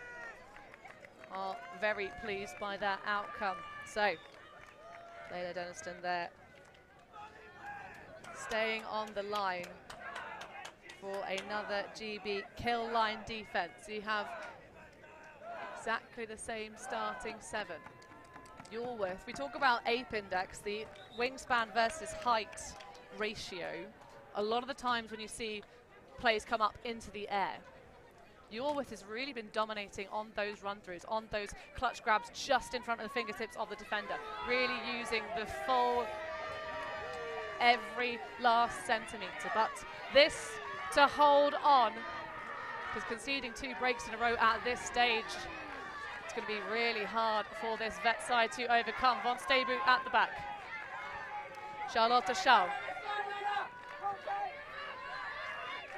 are very pleased by that outcome. So, Layla Denniston there, staying on the line for another GB kill line defense. You have exactly the same starting 7. Yorworth, we talk about ape index, the wingspan versus height ratio. A lot of the times when you see players come up into the air, Yorworth has really been dominating on those run-throughs, on those clutch grabs just in front of the fingertips of the defender, really using the full, every last centimetre. But this to hold on, because conceding 2 breaks in a row at this stage, it's going to be really hard for this vet side to overcome. Von Steybu at the back. Charlotte Schall.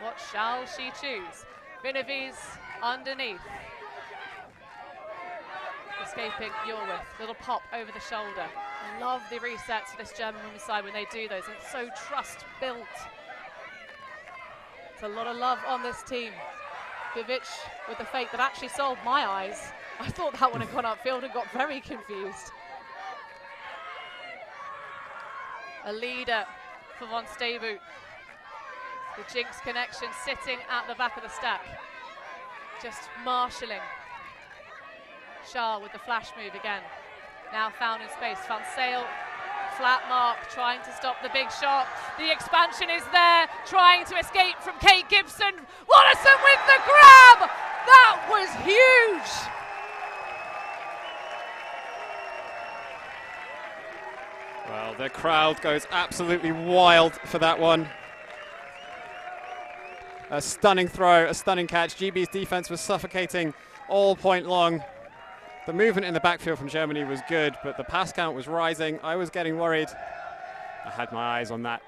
What shall she choose? Binaviz underneath. Escaping Yorworth. Little pop over the shoulder. I love the resets for this German women's side when they do those. It's so trust built. It's a lot of love on this team. Vivic with the fake that actually sold my eyes. I thought that one had gone upfield and got very confused. A leader for Von Steybu. The Jinx connection sitting at the back of the stack. Just marshalling. Shah with the flash move again. Now found in space. Van Sale, flat mark, trying to stop the big shot. The expansion is there, trying to escape from Kate Gibson. Watterson with the grab! That was huge! Well, the crowd goes absolutely wild for that one. A stunning throw, a stunning catch. GB's defense was suffocating all point long. The movement in the backfield from Germany was good, but the pass count was rising. I was getting worried. I had my eyes on that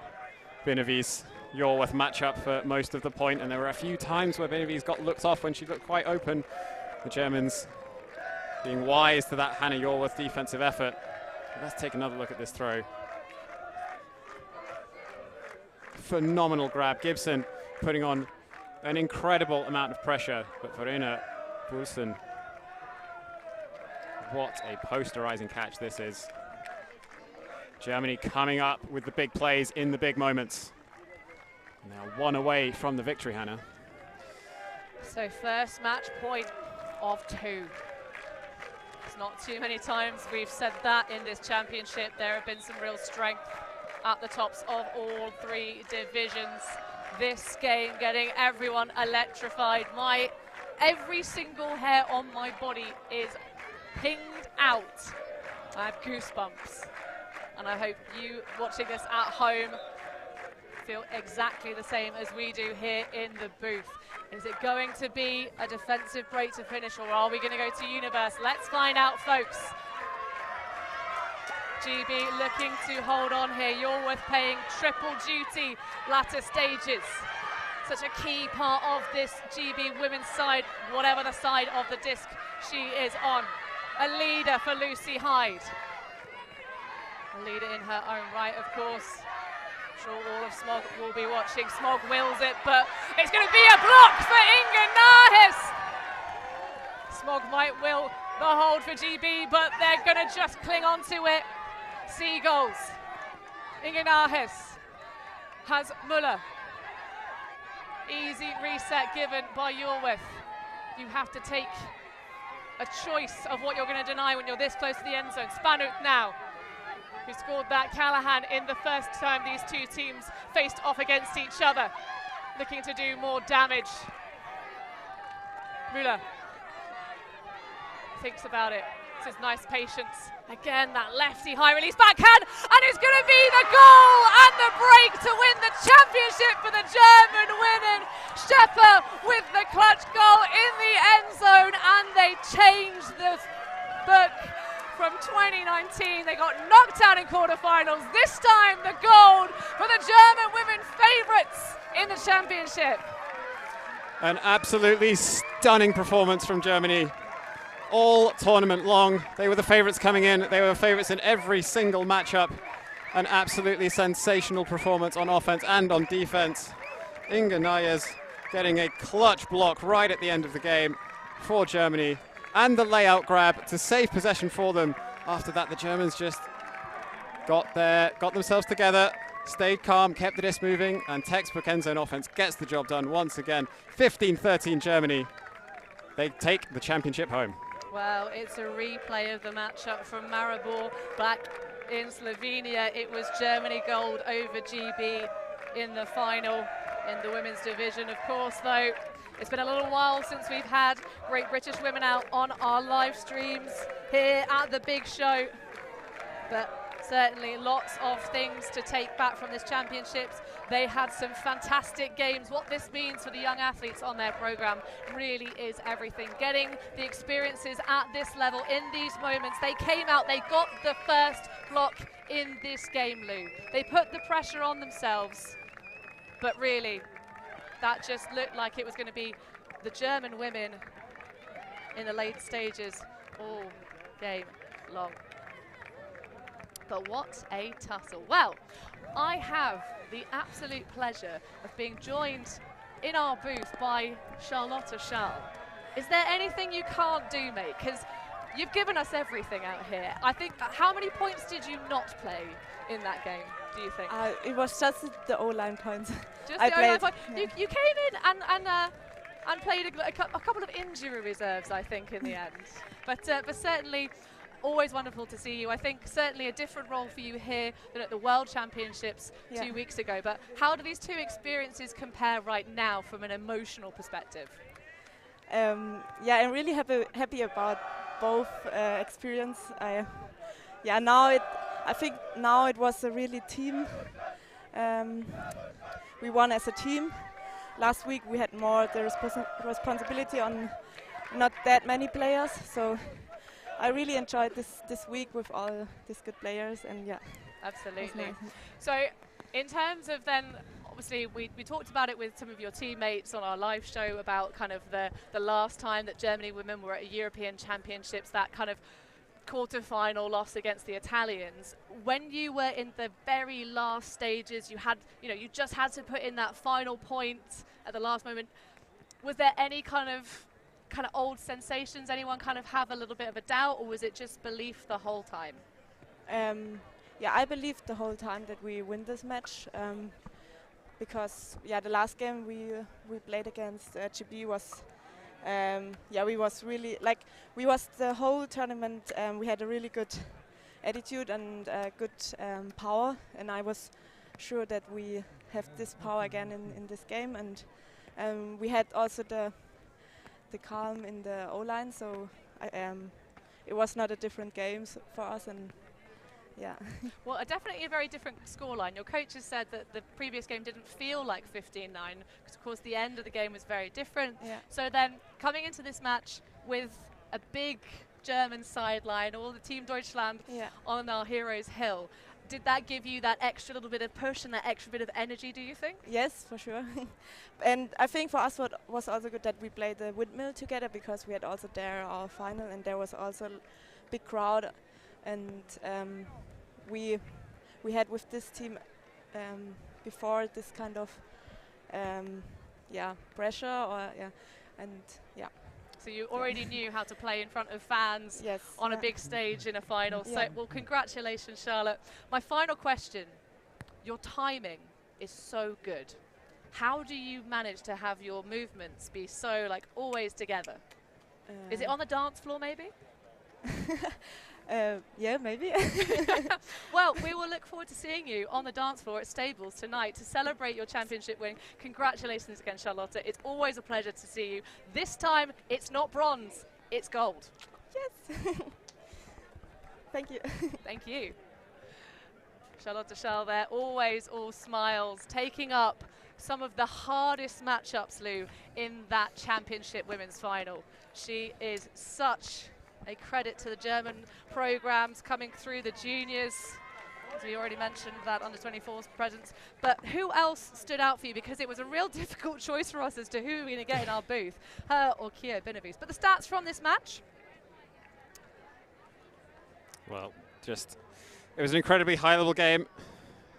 Binaviz Yorworth matchup for most of the point, and there were a few times where Binaviz got looked off when she looked quite open. The Germans being wise to that Hannah Yorworth defensive effort. Let's take another look at this throw. Phenomenal grab. Gibson putting on an incredible amount of pressure, but Verena Poulsen, what a posterizing catch this is. Germany coming up with the big plays in the big moments. Now 1 away from the victory, Hannah. So first match point of 2. It's not too many times we've said that in this championship. There have been some real strength at the tops of all 3 divisions. This game getting everyone electrified. Every single hair on my body is pinged out. I have goosebumps. And I hope you watching this at home feel exactly the same as we do here in the booth. Is it going to be a defensive break to finish, or are we going to go to Universe? Let's find out, folks. GB looking to hold on here. Yorworth paying triple duty latter stages. Such a key part of this GB women's side, whatever the side of the disc she is on. A leader for Lucy Hyde. A leader in her own right, of course. I'm sure all of Smog will be watching. Smog wills it, but it's going to be a block for Inga Nahis. Smog might will the hold for GB, but they're going to just cling on to it. Seagulls. Inga Nahis has Muller. Easy reset given by Yorworth. You have to take a choice of what you're going to deny when you're this close to the end zone. Spanuk now, who scored that. Callahan in the first time these 2 teams faced off against each other, looking to do more damage. Müller thinks about it. This is nice patience. Again, that lefty high release backhand, and it's going to be the goal and the break to win the championship for the German women. Schepper with the clutch goal in the end zone, and they changed the book. From 2019, they got knocked out in quarterfinals. This time, the gold for the German women favourites in the championship. An absolutely stunning performance from Germany. All tournament long, they were the favourites coming in. They were favourites in every single matchup. An absolutely sensational performance on offense and on defense. Inga Nahis getting a clutch block right at the end of the game for Germany, and the layout grab to save possession for them. After that, the Germans just got themselves together, stayed calm, kept the disc moving, and textbook end zone offense gets the job done once again. 15-13 Germany. They take the championship home. Well, it's a replay of the matchup from Maribor back in Slovenia. It was Germany gold over GB in the final in the women's division. Of course, though, it's been a little while since we've had Great British Women out on our live streams here at the big show. But certainly lots of things to take back from this championships. They had some fantastic games. What this means for the young athletes on their program really is everything. Getting the experiences at this level in these moments. They came out, they got the first block in this game, Lou. They put the pressure on themselves, but really, that just looked like it was going to be the German women in the late stages all game long. But what a tussle. Well, I have the absolute pleasure of being joined in our booth by Charlotte Schall. Is there anything you can't do, mate? Because you've given us everything out here. I think, how many points did you not play in that game, do you think? It was just the O-line points. Just I the O-line played. point. You came in and played a couple of injury reserves, I think, in the end. But certainly, always wonderful to see you. I think certainly a different role for you here than at the World Championships 2 weeks ago. But how do these 2 experiences compare right now from an emotional perspective? I'm really happy about both experience. I think now it was a really team. We won as a team. Last week we had more the responsibility on not that many players, so I really enjoyed this week with all these good players, and yeah. Absolutely. Nice. So in terms of then, obviously we talked about it with some of your teammates on our live show about kind of the last time that Germany women were at a European Championships, that kind of quarter-final loss against the Italians. When you were in the very last stages, you just had to put in that final point at the last moment. Was there any kind of old sensations? Anyone kind of have a little bit of a doubt, or was it just belief the whole time? I believed the whole time that we win this match, because the last game we played against GB was yeah, we was really like we was the whole tournament. We had a really good attitude and good power, and I was sure that we have this power again in this game. And we had also the calm in the O-line, so it was not a different game for us. And yeah. Well, definitely a very different scoreline. Your coaches said that the previous game didn't feel like 15-9 because, of course, the end of the game was very different. Yeah. So then coming into this match with a big German sideline, all the Team Deutschland on our heroes' hill, did that give you that extra little bit of push and that extra bit of energy, do you think? Yes, for sure. And I think for us what was also good that we played the windmill together, because we had also there our final, and there was also a big crowd. And we had with this team before this kind of pressure So you already knew how to play in front of fans on a big stage in a final. So, well, congratulations, Charlotte. My final question, your timing is so good. How do you manage to have your movements be so, like, always together? Is it on the dance floor, maybe? Yeah, maybe. Well, we will look forward to seeing you on the dance floor at Stables tonight to celebrate your championship win. Congratulations again, Charlotte. It's always a pleasure to see you. This time, it's not bronze, it's gold. Yes. Thank you. Thank you. Charlotte Schell there, always all smiles, taking up some of the hardest matchups, Lou, in that championship women's final. She is such a credit to the German programs coming through the juniors. As we already mentioned, that under-24's presence. But who else stood out for you? Because it was a real difficult choice for us as to who we're going to get in our booth, her or Kia Benavides. But the stats from this match? Well, it was an incredibly high-level game.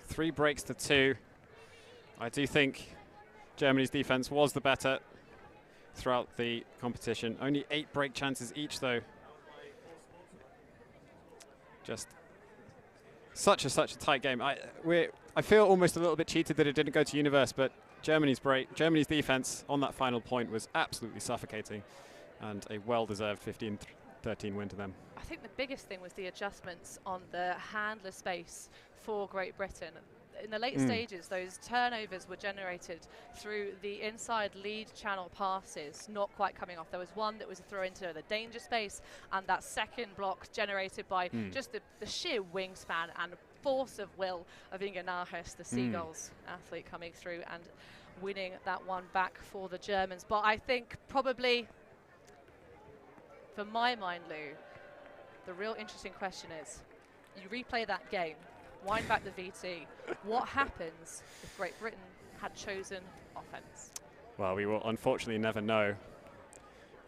3 breaks to 2. I do think Germany's defense was the better throughout the competition. Only 8 break chances each, though. Just such a tight game. I feel almost a little bit cheated that it didn't go to Universe, but Germany's defense on that final point was absolutely suffocating, and a well-deserved 15-13 win to them. I think the biggest thing was the adjustments on the handler space for Great Britain. In the late stages, those turnovers were generated through the inside lead channel passes, not quite coming off. There was one that was a throw into the danger space, and that second block generated by just the sheer wingspan and force of will of Inga Nahes, the Seagulls athlete, coming through and winning that one back for the Germans. But I think probably, for my mind, Lou, the real interesting question is, you replay that game, wind back the VT. What happens if Great Britain had chosen offense? Well, we will unfortunately never know.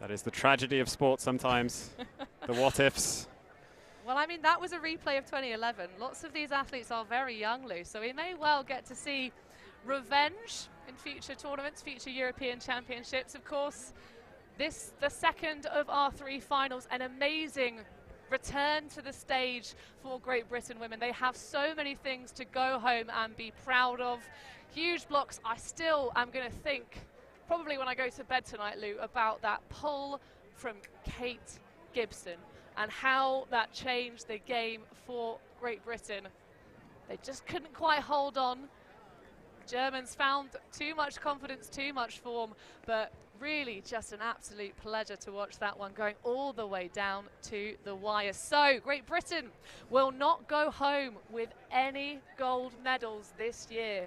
That is the tragedy of sport sometimes. The what-ifs. Well, I mean, that was a replay of 2011. Lots of these athletes are very young, Lou, so we may well get to see revenge in future tournaments, future European Championships. Of course, this, the second of our 3 finals, an amazing return to the stage for Great Britain women. They have so many things to go home and be proud of. Huge blocks. I still am going to think, probably when I go to bed tonight, Lou, about that pull from Kate Gibson and how that changed the game for Great Britain. They just couldn't quite hold on. Germans found too much confidence, too much form, but really just an absolute pleasure to watch that one going all the way down to the wire. So Great Britain will not go home with any gold medals this year.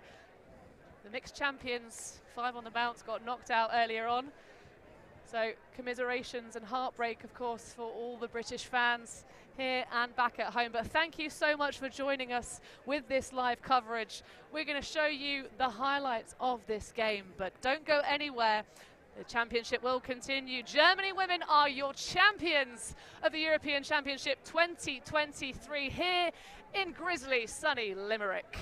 The mixed champions, 5 on the bounce, got knocked out earlier on. So commiserations and heartbreak, of course, for all the British fans here and back at home. But thank you so much for joining us with this live coverage. We're going to show you the highlights of this game, but don't go anywhere. The championship will continue. Germany women are your champions of the European Championship 2023 here in grizzly, sunny Limerick.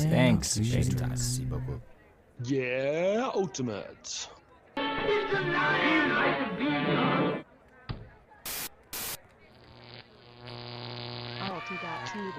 Thanks. Merci beaucoup. Yeah, ultimate. ulti.TV.